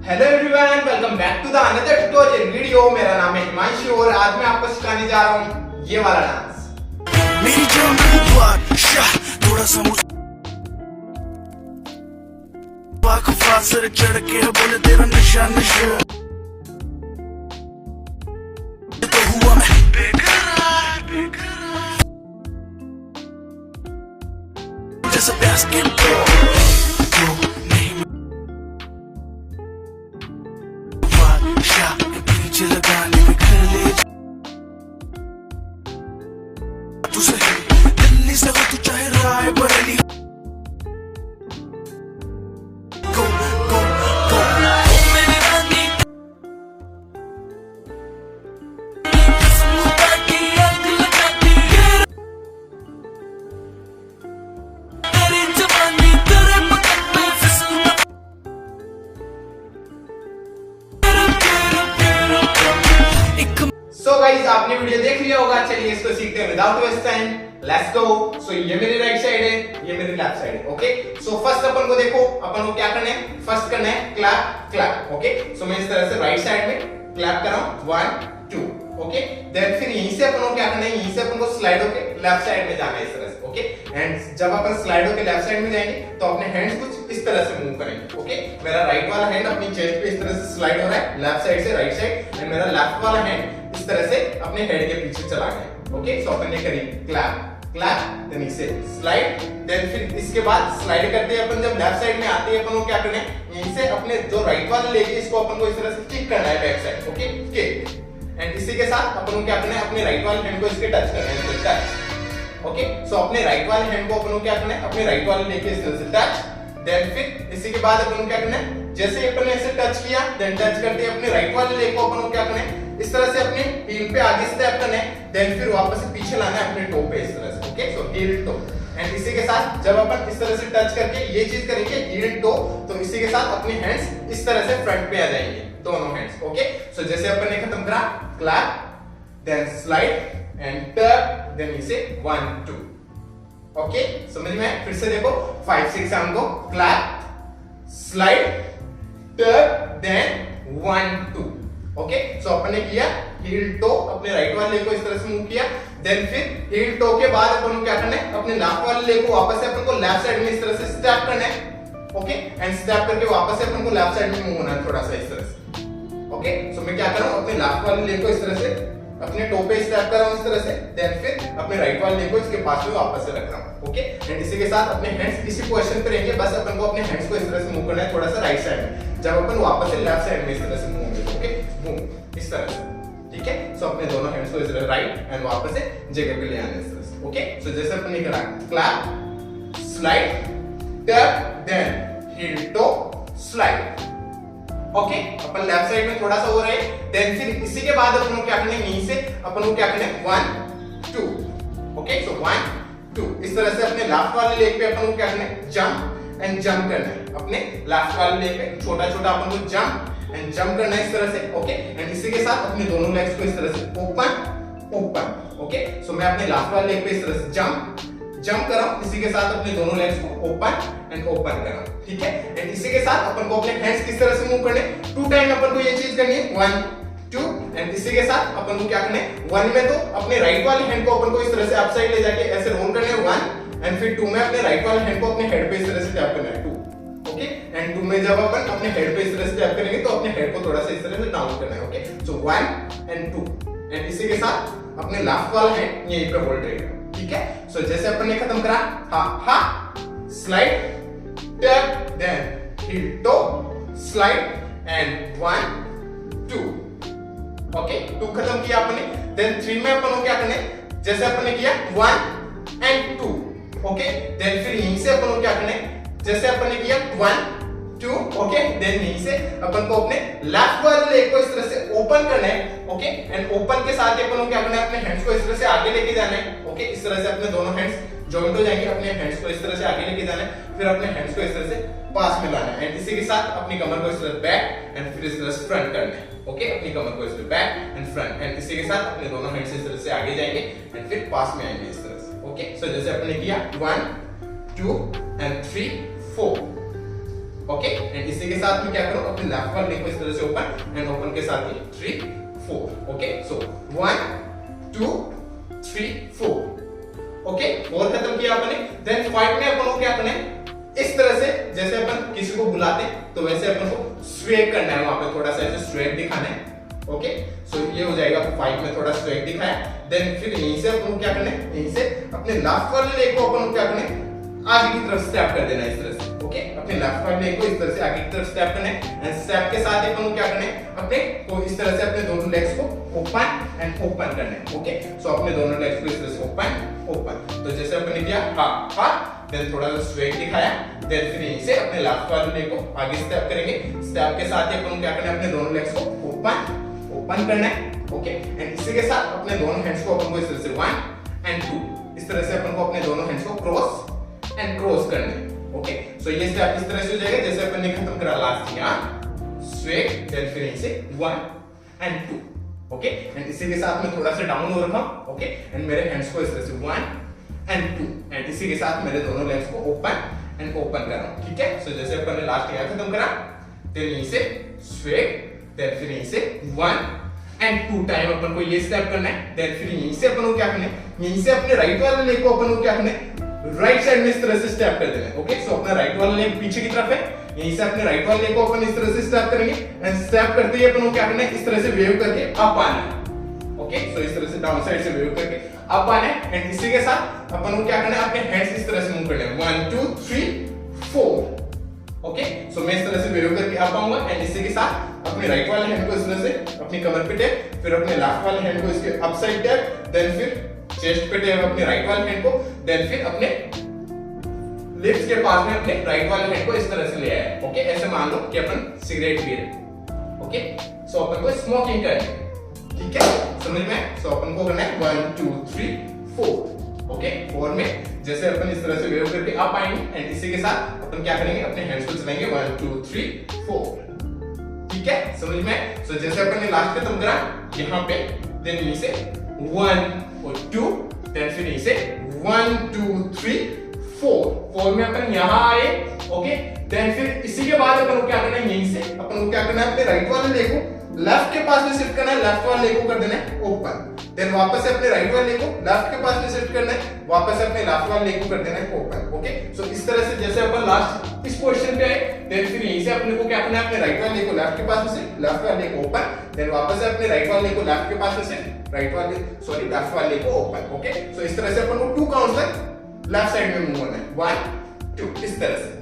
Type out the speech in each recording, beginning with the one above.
Hello everyone, welcome back to the another tutorial video. मेरा नाम है हिमांशु और आज मैं आपको सिखाने जा रहा हूँ ये वाला डांस। मेरी जान थोड़ा सा सर चढ़ के बोले तेरा नशा नशा तो हुआ मैं बेकरार जैसे बास्केटबॉल पीछे लगाने में घर ले तुझे दिल्ली से हो तू चाहे Rae Bareli go go go ओ मेरी रानी सुबह की आग लगाती तेरी जवानी तेरे मकन में फिसलना। सो गाइस, आपने वीडियो देख लिया होगा। चलिए इसको सीखते हैं without waste time. Let's go. So ये मेरी राइट साइड है, ये मेरी लेफ्ट साइड है। ओके, सो फर्स्ट अपन को देखो, अपन को क्या करना है, फर्स्ट करना है क्लैप क्लैप। ओके, सो मैं इस तरह से राइट साइड में क्लैप कर रहा हूं 1 2। ओके, देन फिर यहीं से अपन को क्या करना है, यहीं से अपन को स्लाइड होके लेफ्ट साइड में जाना है इस तरह से। ओके, एंड जब अपन स्लाइड होके लेफ्ट साइड में जाएंगे तो अपने हैंड्स कुछ इस तरह से मूव करेंगे। ओके, मेरा राइट वाला हैंड अपनी चेस्ट पे इस तरह से स्लाइड हो रहा है लेफ्ट साइड से राइट साइड, एंड मेरा लेफ्ट वाला हैंड इस तरह से अपने हेड के पीछे चला गया। ओके, सो अपन ने करी क्लैप क्लैप, देन इसे स्लाइड, देन फिर इसके बाद स्लाइड करते हैं अपन जब लेफ्ट साइड में आते हैं अपन को क्या करना है, यहीं से अपने जो राइट वाला लेके इसको अपन को इस तरह से किक करना है back side. Okay, kick, and इसी के साथ अपन को क्या करना है, अपने राइट वाले हैंड को इसके टच करना है, टच। ओके, सो अपने राइट वाले हैंड को अपन को क्या करना है, अपने राइट वाले लेके इस तरह से टच, देन फिर इसी के बाद अपन को क्या करना है, जैसे ही अपन ने ऐसे टच किया देन टच करते अपने राइट वाले लेग को अपन को क्या करना है, इस तरह से अपने हील पे आगे स्टेप करना है, देन फिर वापस से पीछे लाना है अपने टो पे इस तरह से। Okay, so heel toe, and इसी के साथ जब अपन इस तरह से टच करके ये चीज करेंगे हील टो, तो इसी के साथ अपने हैंड्स इस तरह से फ्रंट पे आ जाएंगे दोनों हैंड्स। ओके, सो जैसे अपन ने खत्म करा clap, then slide and turn, then इसे 1 2। ओके, समझ में? फिर से देखो 5 6 7 को clap slide turn then 1 2। Okay, so अपन ने किया हील टो, अपने राइट वाले लेग को इस तरह से मूव किया, देन फिर हील टो के बाद अपन को क्या करना है, अपने लेफ्ट वाले लेग को वापस से अपन को लेफ्ट साइड में इस तरह से स्टेप करना है। ओके, एंड स्टेप करके वापस से अपन को लेफ्ट साइड में मूव होना है थोड़ा सा इस तरह से। ओके, सो मैं क्या कर रहा हूं, अपने लेफ्ट वाले लेग को इस तरह से अपने टो पे स्टेप कर रहा हूं इस तरह से, देन फिर अपने राइट वाले लेग को इसके पास में वापस से रख रहा हूं। ओके, एंड इसी के साथ अपने हैंड्स इसी पोजीशन पे रहेंगे, बस अपन को अपने हैंड्स को इस तरह से मूव करना है थोड़ा सा राइट साइड में, जब अपन वापस से लेफ्ट साइड में इस तरह से मूव होंगे। ओके, मूव इस तरह से, ठीक है। सो अपने दोनों हैंड्स को इस तरह राइट एंड वापस से जगह पे ले आना इस तरह से। ओके, सो जैसे अपन ने करा clap slide turn then heel toe slide. Okay, अपन लेफ्ट साइड में थोड़ा सा हो रहा है, देन फिर इसी के बाद अपन को क्या करना है, यहीं से अपन को क्या करना है 1 2। ओके, सो 1 2 इस तरह से अपने लेफ्ट वाले लेग पे अपन को क्या करना है, जंप एंड जंप करना है, अपने लेफ्ट वाले लेग पे छोटा छोटा अपन को जंप एंड जंप करना है इस तरह से। ओके, एंड इसी के साथ अपने दोनों लेग्स को इस तरह से ओपन ओपन। ओके, सो मैं अपने लेफ्ट वाले लेग पे इस तरह से जंप कर रहा हूं, इसी के साथ अपने दोनों लेग्स को ओपन एंड ओपन कर रहा हूं, ठीक है। एंड इसी के साथ अपन को अपने हैंड्स किस तरह से मूव करने, 2 टाइम अपन को ये चीज करनी है 1 2, एंड इसी के साथ अपन को क्या करना है, 1 में तो अपने राइट वाले हैंड को अपन को इस तरह से अप साइड ले जाके ऐसे रोल करना है 1, एंड फिर 2 में अपने राइट वाले हैंड को अपने हेड पे इस तरह से टैप करना है 2। ओके, एंड 2 में जब अपन अपने हेड पे इस तरह से टैप करेंगे तो अपने हेड को थोड़ा सा इस तरह से डाउन करना है। ओके, सो 1 एंड 2, एंड इसी के साथ अपने लेफ्ट वाला हैंड यहीं पे होल्ड रहेगा, ठीक है। सो जैसे अपन ने खत्म करा हा हा slide turn then heel toe slide and 1 2। Okay, 2 खत्म किया अपने, देन 3 में अपन को क्या करना है, जैसे अपन ने किया 1 एंड 2। ओके, देन फिर यहीं से अपन को क्या करना है, जैसे अपन ने किया 1 2। ओके, देन यहीं से अपन को अपने लेफ्ट वाले लेग को इस तरह से ओपन करना है। ओके, एंड ओपन के साथ ही अपन को क्या करना है, अपने हैंड्स को इस तरह से आगे लेके जाना है। ओके, इस तरह से अपने दोनों हैंड्स जॉइंट हो जाएंगे, अपने हैंड्स को इस तरह से आगे लेके जाना है, फिर अपने हैंड्स को इस तरह से पास में लाना है, एंड इसी के साथ अपनी कमर को इस तरह बैक एंड फिर इस तरह से फ्रंट करना है। ओके, अपनी कमर को इस तरह बैक एंड फ्रंट, एंड इसी के साथ अपने दोनों हैंड्स इस तरह से आगे जाएंगे एंड फिर पास में आएंगे इस तरह से। ओके, सो जैसे अपन ने किया 1 2 एंड 3 4। ओके, एंड इसी के साथ में क्या करो, अपने लेफ्ट वाले लेग को इस तरह से ओपन, एंड ओपन के साथ ही 3 4। Okay, so 1 2 3 4। ओके, 4 खत्म किया अपने। देन 5 में अपन को क्या करना है, इस तरह से जैसे अपन किसी को बुलाते हैं तो वैसे अपन को स्वेग करना है, वहां पे थोड़ा सा ऐसे स्वेग दिखाना है। ओके, सो ये हो जाएगा 5 में थोड़ा स्वेग दिखाया। देन फिर यहीं से अपन को क्या करना है, यहीं से अपने लेफ्ट वाले लेग को अपन को क्या करना है, आगे की तरफ स्टेप कर देना है इस तरह से। ओके, अपने लेफ्ट वाले लेग को इस तरह से आगे की तरफ स्टेप करना है, एंड स्टेप के साथ अपन को क्या करना है, अपने को इस तरह से अपने दोनों लेग्स को ओपन एंड ओपन करना है। ओके, सो अपने दोनों लेग्स को इस तरह से ओपन ओपन। तो जैसे अपन ने किया हा हा, देन थोड़ा सा स्वेग दिखाया, देन फिर यहीं से अपने लेफ्ट वाले लेग को आगे स्टेप करेंगे। स्टेप के साथ ही अपन को क्या करना है, अपने दोनों लेग्स को ओपन ओपन करना है। ओके, एंड इसी के साथ अपने दोनों हैंड्स को अपन को इस तरह से 1 एंड 2 इस तरह से अपन को अपने दोनों हैंड्स को क्रॉस एंड क्रॉस करना है। ओके, सो ये स्टेप इस तरह से हो जाएगा जैसे अपन ने खत्म करा लास्ट यहां स्वेग, देन फिर यहीं से 1 एंड 2। ओके, एंड इसी के साथ में थोड़ा सा डाउन हो रखा हूं। ओके, एंड मेरे हैंड्स को इस तरह से 1 एंड 2, एंड इसी के साथ मेरे दोनों लेग्स को ओपन एंड ओपन कर रहा हूं। ठीक है, सो जैसे अपन ने लास्ट यहां खत्म करा, देन यहीं से स्वेग, देन फिर यहीं से 1 एंड 2 टाइम अपन को ये स्टेप करना है। देन फिर यहीं से अपन को क्या करना है, यहीं से अपने राइट वाले लेग को अपन को क्या करना है, राइट साइड में इस तरह से स्टेप कर देना है। ओके, सो अपना राइट वाला लेग पीछे की तरफ है, यहीं से अपने राइट वाले लेग को अपन इस तरह से स्टेप करेंगे, एंड स्टेप करते ही अपन को क्या करना है, इस तरह से वेव करके अप आना है। ओके, सो इस तरह से डाउन साइड से वेव करके अप आना है, एंड इसी के साथ अपन को क्या करना है, अपने हैंड्स इस तरह से मूव करने हैं 1 2 3 4। ओके, सो मैं इस तरह से वेव करके अप आऊंगा, एंड इसी के साथ अपने राइट वाले हैंड को इस तरह से अपनी कमर पे टेप, फिर अपने लेफ्ट वाले हैंड को इसके अप साइड टेप, देन फिर चेस्ट पे टेप अपने राइट वाले हैंड को, देन फिर अपने लिप्स के पास में अपने राइट वाले हैंड को इस तरह से ले आया। ओके, ऐसे मान लो कि अपन सिगरेट पी रहे। ओके, सो अपन को स्मोकिंग करनी है। ठीक है, समझ में? सो अपन को करना है 1 2 3 4। ओके, 4 में जैसे अपन इस तरह से वेव करके अप आएंगे, एंड इसी के साथ अपन क्या करेंगे, अपने हैंड्स को चलाएंगे 1 2 3 4। ठीक है, समझ में? सो जैसे अपन ने लास्ट खत्म करा यहां पे, देन यहीं से 1 और 2, देन फिर यहीं से 1 2 3 4 में अपन यहां आए। ओके, देन फिर इसी के बाद अपन को क्या करना है, यहीं से अपन को क्या करना है, अपने राइट वाले लेग को लेफ्ट के पास में शिफ्ट करना है, लेफ्ट वाले लेग को कर देना है ओपन, देन वापस से अपने राइट वाले लेग को लेफ्ट के पास में शिफ्ट करना है, वापस से अपने लेफ्ट वाले लेग को कर देना है ओपन। ओके, सो इस तरह से जैसे अपन लास्ट इस पोजीशन पे आए, देन फिर यहीं से अपने को क्या करना है, अपने राइट वाले लेग को लेफ्ट के पास में शिफ्ट, लेफ्ट वाले लेग को ओपन, देन वापस से अपने राइट वाले लेग को लेफ्ट के पास में शिफ्ट, लेफ्ट वाले लेग को ओपन। ओके, सो इस तरह से अपन को 2 काउंट्स तक लेफ्ट साइड में मूव होना है 1 2 इस तरह से।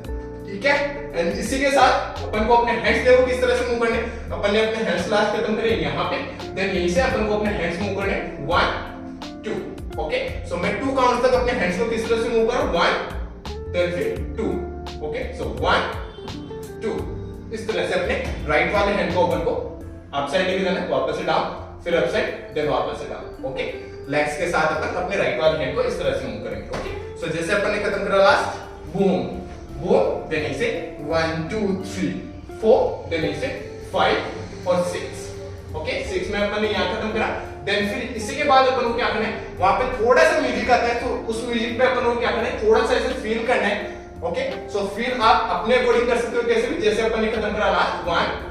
ठीक है, एंड इसी के साथ अपन को अपने हैंड्स देखो किस तरह से मूव करने, अपन ने अपने हैंड्स लास्ट खत्म करे यहां पे, देन यहीं से अपन को अपने हैंड्स मूव करने 1 2। ओके, सो मैं 2 काउंट तक अपने हैंड्स को किस तरह से मूव करूं, 1 देन फिर 2। ओके, सो 1 2 इस तरह से अपने राइट वाले हैंड को अपन को अप साइड लेके जाना है, वापस से डाउन, फिर अप साइड, देन वापस से डाउन। ओके, लेग्स के साथ अपन अपने राइट वाले हैंड को इस तरह से मूव करेंगे। ओके, सो जैसे अपन ने खत्म करा लास्ट बूम बूम, देन इसे 1 2 3 4, देन इसे 5 और 6। ओके, 6 में अपन ने यहां खत्म करा, देन फिर इसी के बाद अपन को क्या करना है, वहां पे थोड़ा सा म्यूजिक आता है, तो उस म्यूजिक पे अपन को क्या करना है, थोड़ा सा ऐसे फील करना है। ओके, सो फील आप अपने अकॉर्डिंग कर सकते हो, कैसे भी, जैसे अपन ने खत्म करा लास्ट 1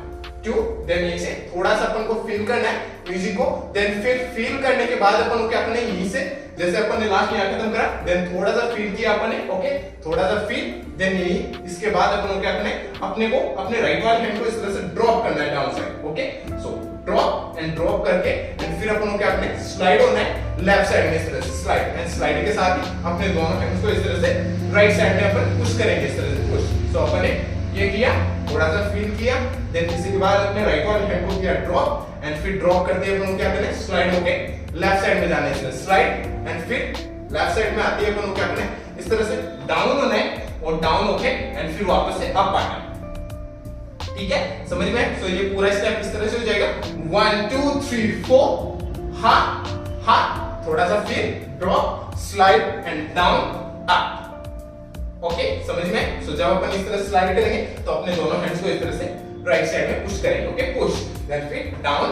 2, देन यहीं से थोड़ा सा अपन को फील करना है म्यूजिक को, देन फिर फील करने के बाद अपन को क्या करना है, यहीं से जैसे अपन ने लास्ट यहां खत्म करा, देन थोड़ा सा फील किया अपन ने। ओके, थोड़ा सा फील, देन यही इसके बाद अपन को क्या करना है, अपने को अपने राइट वाले हैंड को इस तरह से ड्रॉप करना है down side. Okay, so drop and drop करके, एंड फिर अपन को क्या करना है, स्लाइड होना है लेफ्ट साइड में इस तरह से स्लाइड, एंड स्लाइड के साथ ही अपने दोनों हैंड्स को इस तरह से राइट साइड में अपन पुश करेंगे इस तरह से पुश। सो अपन ने ये किया, थोड़ा सा फील किया, देन इसी के बाद अपने राइट वाले हैंड को किया ड्रॉप, एंड फिर ड्रॉप करते ही अपन को क्या करना है, स्लाइड होके लेफ्ट साइड में जाना है, इसमें स्लाइड, एंड फिर लेफ्ट साइड में आते ही अपन को क्या करना है, इस तरह से डाउन होना है, और डाउन होके एंड फिर वापस से अप आना है। ठीक है, समझ में? सो ये पूरा स्टेप इस तरह से हो जाएगा 1 2 3 4, हा हा, थोड़ा सा फिर drop, slide and down up. Okay, समझ में? सो जब अपन इस तरह स्लाइड करेंगे तो अपने दोनों हैंड्स को इस तरह से राइट साइड में पुश करेंगे। ओके, पुश, देन फिर डाउन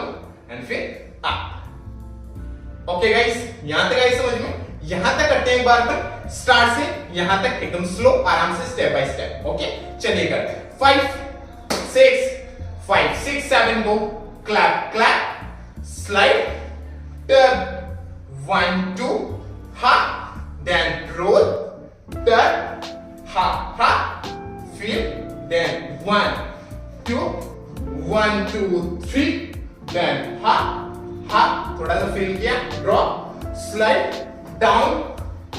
एंड फिर अप। ओके गाइस, यहां तक आई समझ में? यहां तक करते हैं एक बार अपन स्टार्ट से यहां तक एकदम स्लो, आराम से, स्टेप बाय स्टेप। ओके, चलिए करते हैं। 5 6 5 6 7 go clap clap slide turn 1 2 ha then roll turn ha ha feel then 1 2 1 2 3 then ha ha थोड़ा सा फील किया drop slide down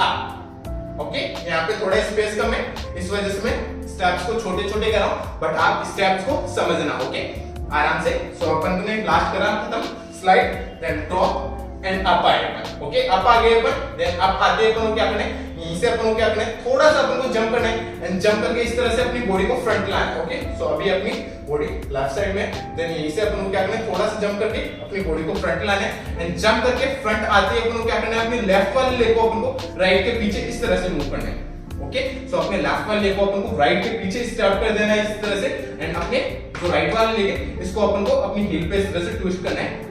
up okay यहाँ पे थोड़ा स्पेस कम है इस वजह से मैं स्टेप्स को छोटे छोटे कर रहा हूं बट आप स्टेप्स को समझना ओके आराम से सो अपन ने लास्ट करा खत्म slide then drop and up आएगा ओके अप आ गए अपन देन अप आते अपन को क्या करना है यहीं से अपन को क्या करना है थोड़ा सा अपन को जंप करना है एंड जंप करके इस तरह से अपनी बॉडी को फ्रंट लाना है ओके सो अभी अपनी बॉडी लेफ्ट साइड में देन यहीं से अपन को क्या करना है थोड़ा सा जंप करके अपनी बॉडी को फ्रंट लाना है एंड जंप करके फ्रंट आते ही अपन को क्या करना है अपनी लेफ्ट वाले लेग को अपन को राइट के पीछे इस तरह से मूव करना है ओके सो अपने लेफ्ट वाले लेग को अपन को राइट के पीछे स्टेप कर देना है इस तरह से एंड अपने जो राइट वाला लेग है इसको अपन को अपनी हील पे इस तरह से ट्विस्ट करना है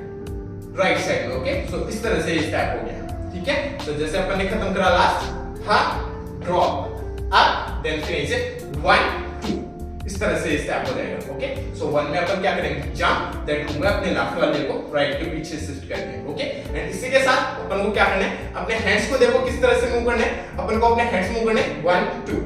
राइट साइड में ओके सो इस तरह से ये स्टेप हो गया ठीक है सो जैसे अपन ने खत्म करा लास्ट हा ड्रॉप अप देन फिर इसे 1 2 इस तरह से स्टेप हो जाएगा ओके सो 1 में अपन क्या करेंगे जंप देन 2 में अपने लेफ्ट वाले को राइट के पीछे शिफ्ट करेंगे ओके एंड इसी के साथ अपन को क्या करना है अपने हैंड्स को देखो किस तरह से मूव करना है अपन को अपने हैंड्स मूव करने 1 2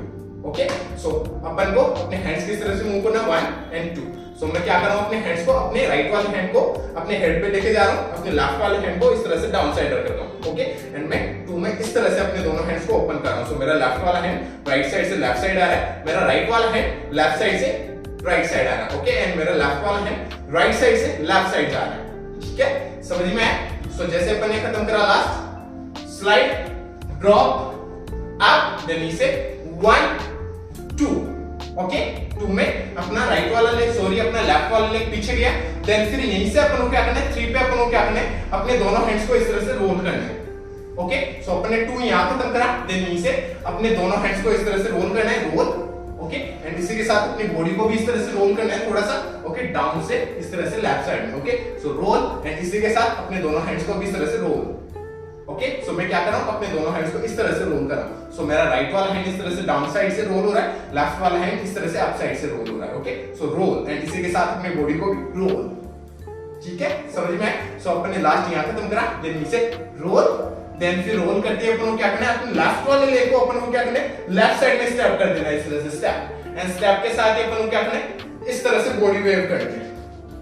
ओके सो अपन को अपने हैंड्स किस तरह से मूव करना 1 एंड 2 सो मैं क्या कर रहा हूं अपने हैंड्स को अपने राइट वाले हैंड को अपने हेड पे लेके जा रहा हूं अपने लेफ्ट वाले हैंड को इस तरह से डाउन साइड रख रहा हूं ओके एंड मैं 2 में इस तरह से अपने दोनों हैंड्स को ओपन कर रहा हूं सो मेरा लेफ्ट वाला हैंड राइट साइड से लेफ्ट साइड आ रहा है मेरा राइट वाला हैंड लेफ्ट साइड से राइट साइड आ रहा है ओके एंड मेरा लेफ्ट वाला हैंड राइट साइड से लेफ्ट साइड जा रहा है ठीक है समझ में आया सो जैसे अपन ने खत्म करा last slide drop up then इसे 1 2 ओके 2 में अपना राइट वाला लेग सॉरी अपना लेफ्ट वाला लेग पीछे गया देन फिर यहीं से अपन को क्या करना है 3 पे अपन को क्या करना है अपने दोनों हैंड्स को इस तरह से रोल करना है ओके सो अपने 2 यहां खत्म करा देन यहीं से अपने दोनों हैंड्स को इस तरह से रोल करना है रोल ओके एंड इसी के साथ अपनी बॉडी को भी इस तरह से रोल करना है थोड़ा सा ओके डाउन से इस तरह से लेफ्ट साइड में ओके सो रोल एंड इसी के साथ अपने दोनों हैंड्स को भी इस तरह से रोल ओके सो मैं क्या कर रहा हूं अपने दोनों हैंड्स को इस तरह से रोल कर रहा हूं सो मेरा राइट वाला हैंड इस तरह से डाउन साइड से रोल हो रहा है लेफ्ट वाला हैंड इस तरह से अप साइड से रोल हो रहा है ओके सो रोल एंड इसी के साथ अपने बॉडी को भी रोल ठीक है समझ में आया सो अपन ने लास्ट यहां खत्म करा देन नीचे रोल देन फिर रोल करते अपन को क्या करना है अपने लेफ्ट वाले लेग को अपन को क्या करना है लेफ्ट साइड में स्टेप कर देना है इस तरह से स्टेप एंड स्टेप के साथ ही अपन को क्या करना है इस तरह से बॉडी वेव करनी है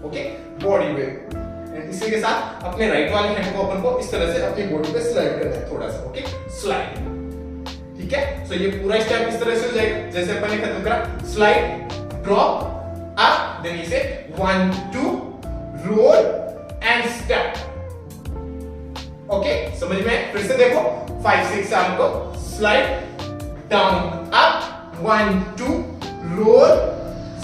ओके बॉडी वेव एंड इसी के साथ अपने राइट वाले हैंड को अपन को इस तरह से अपनी बॉडी पे स्लाइड करना है थोड़ा सा ओके स्लाइड ठीक है सो ये पूरा स्टेप इस तरह से हो जाएगा जैसे अपन ने खत्म करा स्लाइड ड्रॉप अप देन इसे 1 2 रोल एंड स्टेप ओके समझ में फिर से देखो 5 6 7 को slide down up 1 2 roll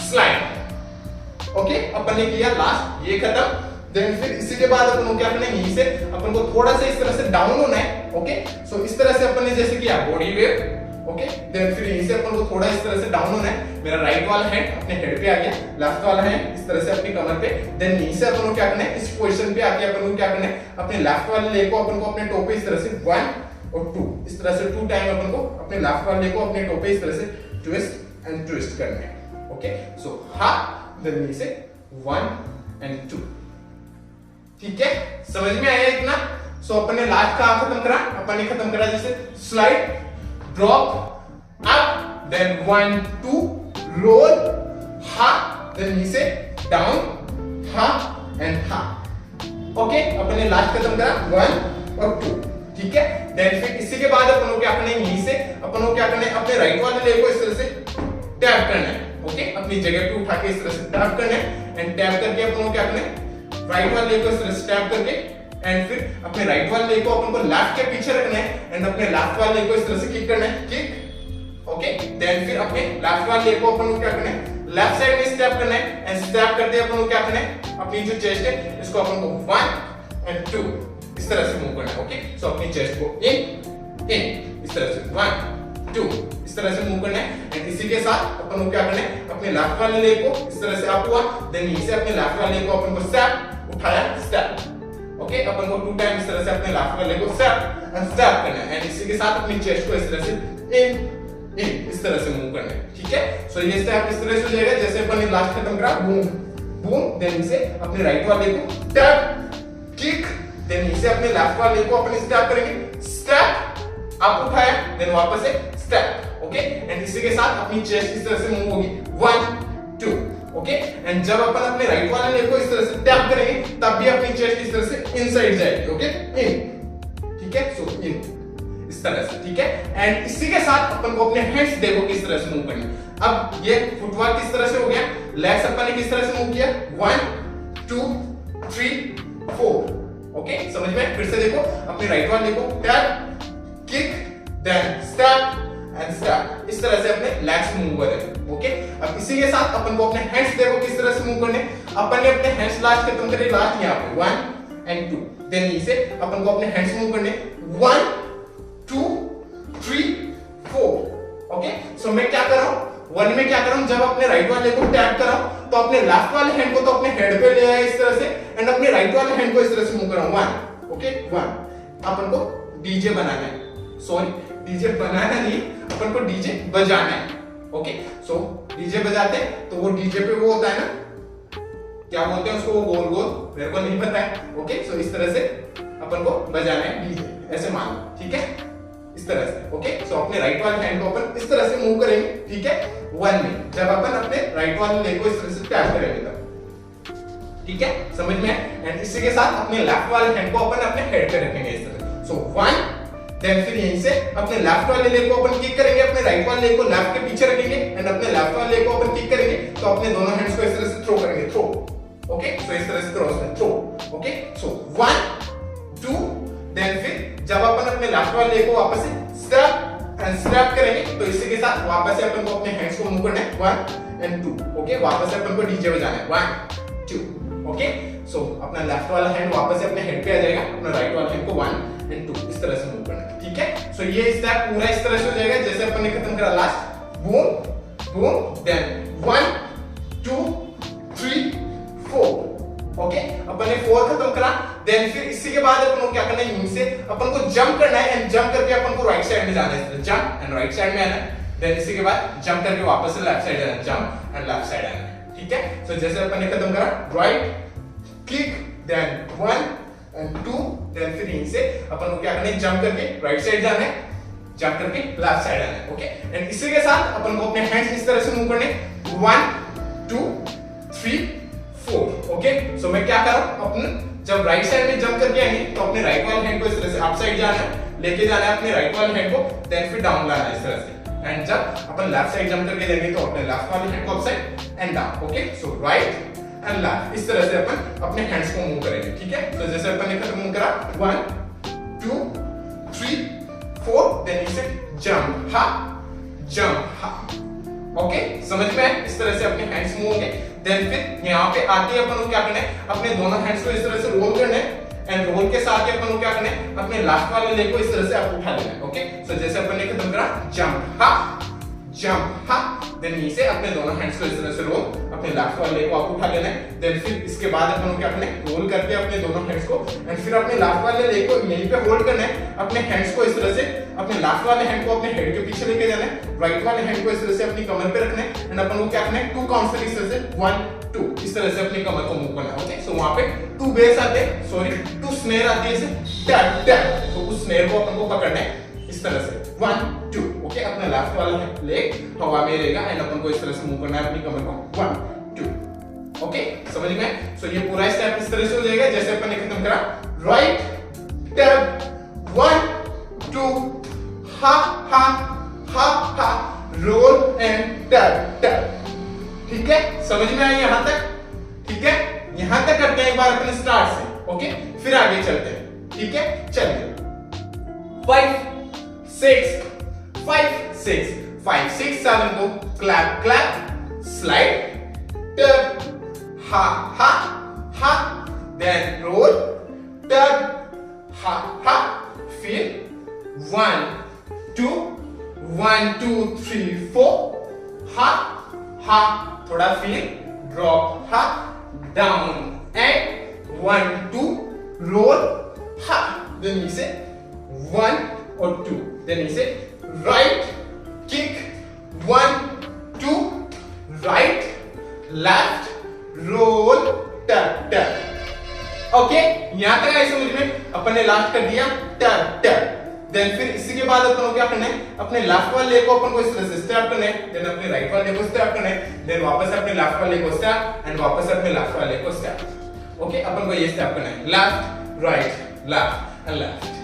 slide okay अपन ने किया लास्ट ये खत्म देन फिर इसी के बाद अपन को क्या करना है यहीं से अपन को थोड़ा सा इस तरह से डाउन होना है ओके सो इस तरह से अपन ने जैसे किया बॉडी वेव ओके देन फिर यहीं से अपन को थोड़ा इस तरह से डाउन होना है मेरा राइट वाला हैंड अपने हेड पे आ गया लेफ्ट वाला हैंड इस तरह से अपनी कमर पे देन यहीं से अपन को क्या करना है इस पोजीशन पे आके अपन को क्या करना है अपने लेफ्ट वाले लेग को अपन को अपने टो पे इस तरह से 1 और 2 इस तरह से 2 टाइम अपन को अपने लेफ्ट वाले लेग को अपने टो पे इस तरह से ट्विस्ट एंड ट्विस्ट करना है ओके सो हा देन यहीं से 1 एंड 2 ठीक है समझ में आया इतना सो अपन ने लास्ट का खत्म करा अपन ने खत्म करा जैसे slide drop up then 1 2 roll हा देन नीचे डाउन हा एंड हा ओके अपन ने लास्ट खत्म करा 1 और 2 ठीक है देन फिर इसी के बाद अपन को क्या करना है यहीं से अपन को क्या करना है अपने राइट वाले लेग को इस तरह से टैप करना है ओके अपनी जगह पे उठा के इस तरह से टैप करना है एंड टैप करके अपन को क्या करना है राइट वाले लेग को इस तरह से टैप करके एंड फिर अपने राइट वाले लेग को अपन को लेफ्ट के पीछे रखना है एंड अपने लेफ्ट वाले लेग को इस तरह से किक करना है किक ओके देन फिर अपने लेफ्ट वाले लेग को अपन को क्या करना है लेफ्ट साइड में स्टेप करना है एंड स्टेप करते अपन को क्या करना है अपनी जो चेस्ट है इसको अपन को 1 एंड 2 इस तरह से मूव करना है ओके सो अपनी चेस्ट को इन इस तरह से 1 2 इस तरह से मूव करना है एंड इसी के साथ अपन को क्या करना है अपने लेफ्ट वाले लेग को इस तरह से अप हुआ देन यहीं से अपने लेफ्ट वाले लेग को अपन को स्टेप उठाया स्टेप ओके अपन को 2 टाइम इस तरह से अपने लेफ्ट वाले लेग को स्टेप एंड स्टेप करना है एंड इसी के साथ अपनी चेस्ट को इस तरह से इन इन, इस तरह से मूव करना है, ठीक है। सो ये स्टेप इस तरह से हो जाएगा जैसे अपन ने लास्ट खत्म करा, बूम बूम, देन इसे अपने राइट वाले को टैप किक, देन इसे अपने लेफ्ट वाले को अपन स्टेप करेंगे, स्टेप अप उठाया, देन वापस से स्टेप, ओके। एंड इसी के साथ अपनी चेस्ट इस तरह से मूव होगी 1 2, ओके। एंड जब अपन अपने राइट वाले लेग को इस तरह से टैप करेंगे तब भी अपनी चेस्ट इस तरह से इनसाइड जाएगी, ओके, इन, ठीक है। सो इन इस तरह से, ठीक है। एंड इसी के साथ अपन को अपने हैंड्स देखो किस तरह से मूव करनी है। अब ये फुटवर्क किस तरह से हो गया, लेग्स अपन ने किस तरह से मूव किया, 1 2 3 4, ओके, समझ में। फिर से देखो, अपने राइट वाले को tap kick, then step and step, इस तरह से अपने लेग्स मूव करें, ओके। अब इसी के साथ अपन को अपने हैंड्स देखो किस तरह से मूव करने। अपन ने अपने हैंड्स लास्ट खत्म करे, लास्ट यहाँ पे 1 एंड 2, देन इसे अपन को अपने हैंड्स मूव करने 1 2 3 4, ओके। सो मैं क्या कर रहा हूं, 1 में क्या कर रहा हूं, जब अपने राइट वाले को टैप कर रहा हूं तो अपने लेफ्ट वाले हैंड को तो अपने हेड पे ले आया इस तरह से, एंड अपने राइट वाले हैंड को इस तरह से मूव कर रहा हूं 1, ओके 1। अपन को डीजे बनाना है, सॉरी डीजे बनाना नहीं, अपन को डीजे बजाना है, ओके। सो डीजे बजाते हैं तो वो डीजे पे वो होता है ना, क्या बोलते हैं उसको, वो गोल गोल, मेरे को नहीं पता है, ओके। सो इस तरह से अपन को बजाना है डीजे, ऐसे मान, ठीक है, इस तरह से, ओके। सो अपने राइट वाले हैंड को अपन इस तरह से मूव करेंगे, ठीक है, 1 में, जब अपन अपने राइट वाले लेग को इस तरह से टैप करेंगे तब, ठीक है, समझ में। एंड इसी के साथ अपने लेफ्ट वाले हैंड को अपन अपने हेड पे रखेंगे इस तरह। सो 1, देन फिर यहीं से अपने लेफ्ट वाले लेग को अपन किक करेंगे, अपने राइट वाले लेग को लेफ्ट के पीछे रखेंगे, एंड अपने लेफ्ट वाले लेग को अपन किक करेंगे तो अपने दोनों हैंड्स को इस तरह से थ्रो करेंगे, थ्रो, ओके। सो इस तरह से थ्रो, ओके। सो 1 2, देन फिर जब अपन अपने लेफ्ट वाले लेग को वापस से स्टेप एंड स्टेप करेंगे तो इसी के साथ वापस से अपन को अपने हैंड्स को मूव करना है 1 एंड 2, ओके। वापस से अपन को डीजे बजाना है 1 2, ओके। सो अपना लेफ्ट वाला हैंड वापस से अपने हेड पे आ जाएगा, अपना राइट वाला हैंड को 1 एंड 2 इस तरह से मूव करना है, ठीक है। सो ये स्टेप पूरा इस तरह से हो जाएगा जैसे अपन ने खत्म करा last, boom boom, then 1 2 3 4, okay. अपन ने 4 खत्म करा, देन फिर इसी के बाद अपन को क्या करना है, यहीं से अपन को जंप करना है, एंड जंप करके अपन को राइट साइड में जाना है, जंप एंड राइट साइड में आना है, देन इसी के बाद जंप करके वापस से लेफ्ट साइड आना, जंप एंड लेफ्ट साइड आना है, ठीक है। सो जैसे अपन ने खत्म करा, right kick, then 1 and 2, then फिर यहीं से अपन को क्या करना है, जंप करके राइट साइड जाना है, जंप करके लेफ्ट साइड आना है, ओके। एंड इसी के साथ अपन को अपने हैंड्स इस तरह से मूव करने 1 2 3 4, ओके। सो मैं क्या कर रहा हूं, अपन जब राइट साइड में जंप करके आएंगे तो अपने राइट वाले हैंड को इस तरह से अप साइड जाना है, लेके जाना है अपने राइट वाले हैंड को, देन फिर डाउन लाना है इस तरह से, एंड जब अपन लेफ्ट साइड जंप करके देंगे तो अपने लेफ्ट वाले हैंड को up side and down, okay. So right and left, इस तरह से अपन अपने हैंड्स को मूव करेंगे, ठीक है। तो जैसे अपन ने खत्म करा 1 2 3 4, देन इसे जंप हा, ओके, समझ में। इस तरह से अपने हैंड्स मूव होंगे, देन फिर यहाँ पे आके अपन को क्या करना है, अपने दोनों हैंड्स को इस तरह से रोल करना है, एंड रोल के साथ ही अपन को क्या करना है, अपने लेफ्ट वाले लेग को इस तरह से आप उठा लेना है, ओके। सो जैसे अपन ने खत्म करा, जंप हा, देन इसे अपने दोनों हैंड्स को इस तरह से रोल, अपने लेफ्ट वाले लेग को आप उठा लेना है, देन फिर इसके बाद अपन को क्या करना है, रोल करके अपने दोनों हैंड्स को, एंड फिर अपने लेफ्ट वाले लेग को यहीं पे होल्ड करना है, अपने हैंड्स को इस तरह से, अपने लेफ्ट वाले हैंड को अपने हेड के पीछे लेके जाना है, राइट वाले हैंड को इस तरह से अपनी कमर पे रखना है, एंड अपन को क्या करना है, 2 काउंट्स तक इस तरह से 1 2 इस तरह से अपनी कमर को मूव करना है, ओके। सो वहां पे 2 बेस आते हैं, सॉरी 2 स्नेयर आती है, इसे टैप टैप, तो उस स्नेयर को अपन को पकड़ना है इस तरह से 1 2, ओके। अपना लेफ्ट वाला लेग हवा में रहेगा, एंड अपन को इस तरह से मूव करना है अपनी कमर को 1 2, ओके, समझ में। सो ये पूरा स्टेप इस तरह से हो जाएगा जैसे अपन ने खत्म करा, राइट टैप 1 2 हा हा हा हा, रोल एंड टैप टैप, ठीक है, समझ में आई यहां तक, ठीक है। यहां तक करते हैं एक बार अपने स्टार्ट से, ओके, फिर आगे चलते हैं, ठीक है। चलिए 5 6 5 6 7 को क्लैप क्लैप, स्लाइड, टर्न, हा हा हा, देन रोल, टर्न, हा हा, फिर 1 2 1 2 3 4, हा हा, थोड़ा फिर ड्रॉप, हा, डाउन एंड 1 2, रोल, हा, देन इसे 1 और 2, देन इसे right kick, 1 2 right left roll tap tap. Okay, यहां तक आए समझ में? अपन ने लास्ट कर दिया टैप टैप। देन फिर इसी के बाद अपन को क्या करना है, अपने लेफ्ट वाले लेग को अपन को इस तरह से स्टेप करना है, देन अपने राइट वाले लेग को स्टेप करना है, देन वापस अपने लेफ्ट वाले लेग को स्टेप एंड वापस अपने लेफ्ट वाले लेग को स्टेप। ओके, अपन को ये स्टेप करना है left right left and left.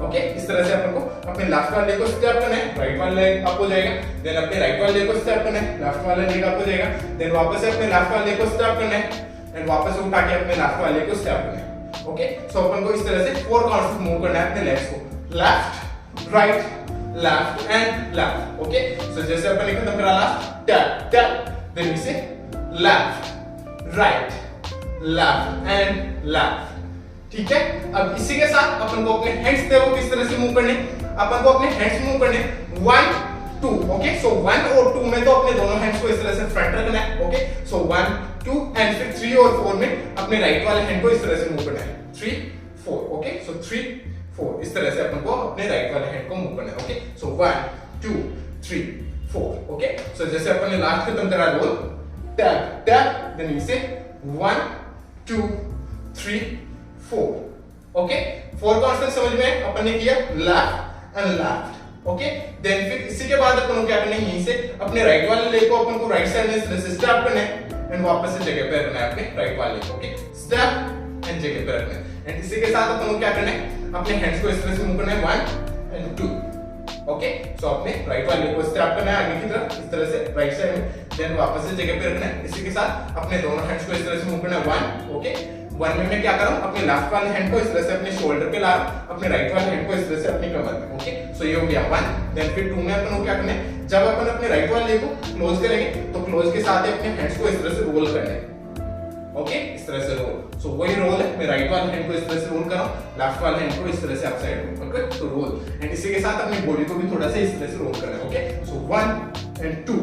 Okay, इस तरह से अपन को अपने लेफ्ट वाले लेग को स्टेप करना है, राइट वाला लेग अप हो जाएगा, देन अपने राइट वाले लेग को स्टेप करना है, लेफ्ट वाला लेग अप हो जाएगा, देन वापस अपने लेफ्ट वाले लेग को स्टेप करना है एंड वापस उठा के अपने लेफ्ट वाले लेग को स्टेप करना है। ओके, सो अपन को इस तरह से 4 काउंट्स में मूव करना है अपने लेग्स को, left right left and left. Okay, so जैसे अपन ने खत्म करा लास्ट टैप टैप, देन इसे left right left and left. ठीक है, अब इसी के साथ अपन को अपने हैंड्स देखो किस तरह से मूव करने, अपन को अपने हैंड्स मूव करने 1 2। ओके, सो 1 और 2 में तो अपने दोनों हैंड्स को इस तरह से फ्रंट रखना है। ओके, सो 1 2 एंड फिर 3 और 4 में अपने राइट वाले हैंड को इस तरह से मूव करना है 3 4। ओके, सो 3 4 इस तरह से अपन को अपने राइट वाले हैंड को मूव करना है। Okay, so 1 2 3 4। ओके, सो जैसे अपन ने लास्ट खत्म करा रोल टैप टैप, देन इसे 1 2 3 4। ओके, 4 काउंट्स समझ में अपन ने किया left and left. Okay, then फिर इसी के बाद अपन को क्या करना है, यहीं से अपने राइट वाले लेग को अपन को राइट साइड में इस तरह से स्टेप करना है एंड वापस से जगह पे रखना है अपने राइट वाले लेग को। ओके, स्टेप एंड जगह पे रखना है एंड इसी के साथ अपन को क्या करना है, अपने हैंड्स को इस तरह से मूव करना है 1 एंड 2। ओके, सो अपने राइट वाले लेग को स्टेप करना है आगे की तरफ इस तरह से राइट साइड में, देन वापस से जगह पे रखना है। इसी के साथ अपने दोनों हैंड्स को इस तरह से मूव करना है 1। ओके, 1 में मैं क्या कर रहा हूं, अपने लेफ्ट वाले हैंड को इस तरह से अपने शोल्डर पे ला रहा हूं, अपने राइट वाले हैंड को इस तरह से अपनी कमर पे। ओके, सो ये हो गया 1। देन फिर 2 में अपन को क्या करना है, जब अपन अपने राइट वाले लेग को क्लोज करेंगे तो क्लोज के साथ ही अपने हैंड्स को इस तरह से रोल करना है। ओके, इस तरह से रोल। सो वही रोल है, मैं राइट वाले हैंड को इस तरह से रोल कर रहा हूं, लेफ्ट वाले हैंड को इस तरह से अपसाइड। ओके, तो रोल एंड इसी के साथ अपनी बॉडी को भी थोड़ा सा इस तरह से रोल करना है। Okay, so 1 and 2।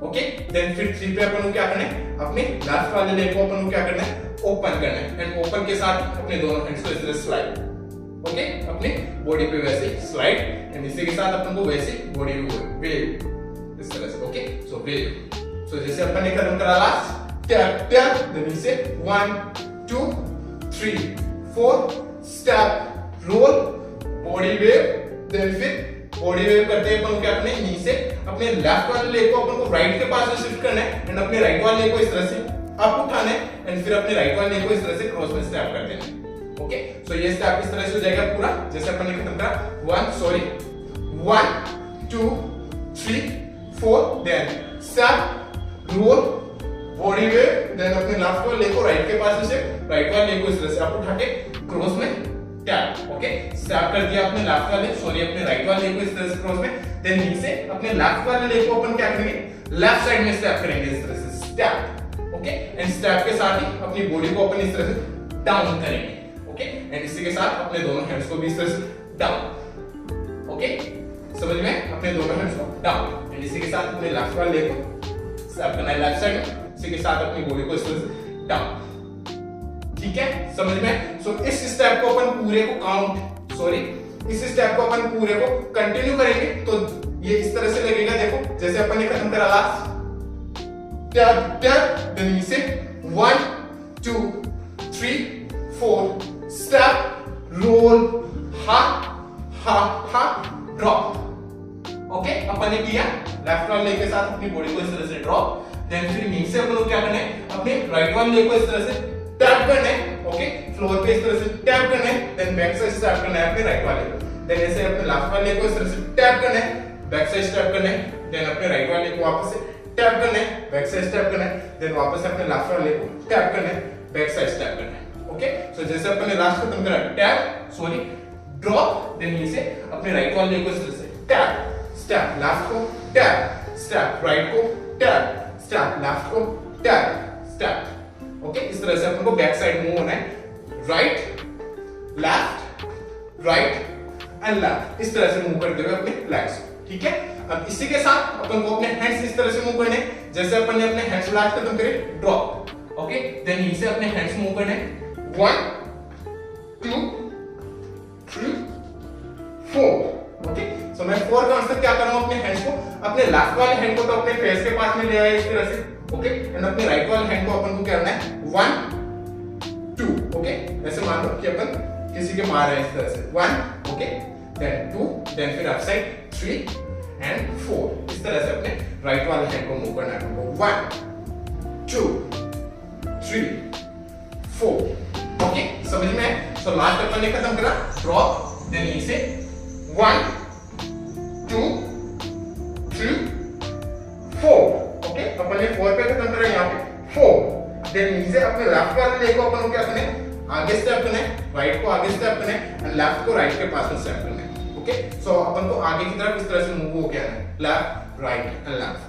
Okay, then फिर 3 पे अपन को क्या करना है, अपने लेफ्ट वाले लेग को अपन को क्या करना है, ओपन करना है एंड ओपन के साथ अपने दोनों हैंड्स को इस तरह स्लाइड। ओके, अपने बॉडी पे वैसे स्लाइड एंड इसी के साथ अपन को वैसे बॉडी पे वेव इस तरह से। ओके, सो वेव। सो जैसे अपन ने खत्म करा लास्ट टैप टैप, देन इसे 1 2 3 4 step roll body wave, then फिर बॉडी वेव करते अपन को क्या करना है, नी से अपने लेफ्ट वाले लेग को अपन को राइट के पास में शिफ्ट करना है एंड अपने राइट वाले लेग को इस तरह से अप उठाना है एंड फिर अपने राइट वाले लेग को इस तरह से क्रॉस में स्टेप कर देना है। ओके, सो ये स्टेप इस तरह से हो जाएगा पूरा जैसे अपन ने खत्म करा 1 2 3 4, then step roll body wave, then अपने लेफ्ट वाले लेग को राइट के पास से राइट वाले लेग को इस तरह से अप उठा के क्रॉस में टैप। ओके, स्टेप कर दिया अपने लेफ्ट वाले अपने राइट वाले लेग को इस तरह से क्रॉस में, देन नीचे अपने लेफ्ट वाले लेग को अपन क्या करेंगे, लेफ्ट साइड में स्टेप करेंगे इस तरह से स्टेप। ओके, एंड स्टेप के साथ ही अपनी बॉडी को अपन इस तरह से डाउन करेंगे। ओके, एंड इसी के साथ अपने दोनों हैंड्स को भी इस तरह से डाउन। ओके, समझ में, अपने दोनों हैंड्स को डाउन एंड इसी के साथ अपने लेफ्ट वाले लेग को स्टेप करना है लेफ्ट साइड में, इसी के साथ अपनी बॉडी को इस तरह से डाउन। ठीक है, समझ में। सो इस स्टेप को अपन पूरे को इस स्टेप को अपन पूरे को कंटिन्यू करेंगे तो ये इस तरह से लगेगा। देखो जैसे अपन ने खत्म करा लास्ट टैप टैप, देन इसे 1 2 3 4 स्टेप रोल हा हा हा ड्रॉप। ओके, अपन ने किया लेफ्ट वाले लेग के साथ अपनी बॉडी को इस तरह से ड्रॉप, देन फिर नीचे अपन को क्या करना है, अपने राइट वाले लेग को इस तरह से टैप करना है। ओके, फ्लोर पे इस तरह से टैप करना है, देन बैक साइड स्टेप करना है अपने राइट वाले को, देन ऐसे अपने लेफ्ट वाले लेग को इस तरह से टैप करना है, बैक साइड स्टेप करना है, देन अपने राइट वाले को वापस से टैप करना है, बैक साइड स्टेप करना है, देन वापस से अपने लेफ्ट वाले को टैप करना है, बैक साइड स्टेप करना है। ओके, सो जैसे अपन ने लास्ट खत्म करा टैप ड्रॉप, देन नीचे अपने राइट वाले लेग को इस तरह से टैप स्टेप लेफ्ट को टैप स्टेप राइट को टैप स्टेप लेफ्ट को टैप स्टेप। ओके, इस तरह से अपन को बैक साइड मूव होना है, राइट एंड लेफ्ट इस तरह से मूव करते हुए अपने लेग्स। ठीक है, अब इसी के साथ अपन को अपने हैंड्स इस तरह से मूव करने जैसे अपन ने अपने हैंड्स लास्ट खत्म करे ड्रॉप। ओके, देन नीचे अपने हैंड्स मूव करने 1 2 3 4। ओके, सो मैं 4 काउंट्स तक क्या कर रहा हूं, अपने हैंड्स को अपने लेफ्ट वाले हैंड को तो अपने फेस के पास में ले आए इस तरह से, ओके, एंड अपने राइट वाले हैंड को अपन को क्या करना है 1 2, ओके, ऐसे मान लो कि अपन किसी के मार रहे हैं इस तरह से 1, ओके, देन 2, देन फिर अपसाइड 3 एंड 4, इस तरह से अपने राइट वाले हैंड को मूव करना है हमको 1 2 3 4, ओके, समझ में है? सो लास्ट अपन ने खत्म करा ड्रॉप, देन यहीं से 1 2 3 4, ओके, अपन ने 4 पे खत्म करा यहाँ पे 4, देन यहीं से अपने लेफ्ट वाले लेग को अपन को क्या करना है आगे स्टेप करना है, राइट को आगे स्टेप करना है एंड लेफ्ट को राइट के पास में स्टेप करना है, ओके, सो अपन को आगे की तरफ इस तरह से मूव हो गया है लेफ्ट राइट एंड लेफ्ट,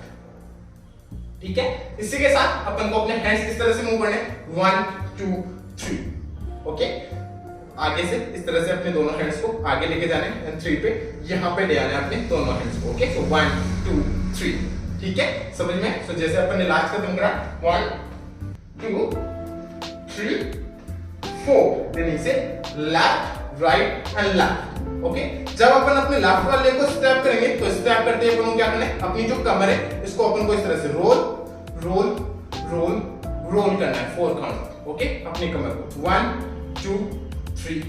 ठीक है। इसी के साथ अपन को अपने हैंड्स इस तरह से मूव करने हैं 1 2 3, ओके, आगे से इस तरह से अपने दोनों हैंड्स को आगे लेके जाना है एंड 3 पे यहाँ पे ले आना है अपने दोनों हैंड्स को, ओके, सो 1 2 3, ठीक है, समझ में? सो जैसे अपन ने लास्ट खत्म करा 1 2 3 4, देन इसे left right and left, okay. जब अपन अपने लेफ्ट वाले को स्टेप करेंगे तो स्टेप करते ही अपन को क्या करना है अपनी जो कमर है इसको अपन को इस तरह से रोल रोल रोल रोल करना है 4 काउंट, ओके, अपनी कमर को 1 2 3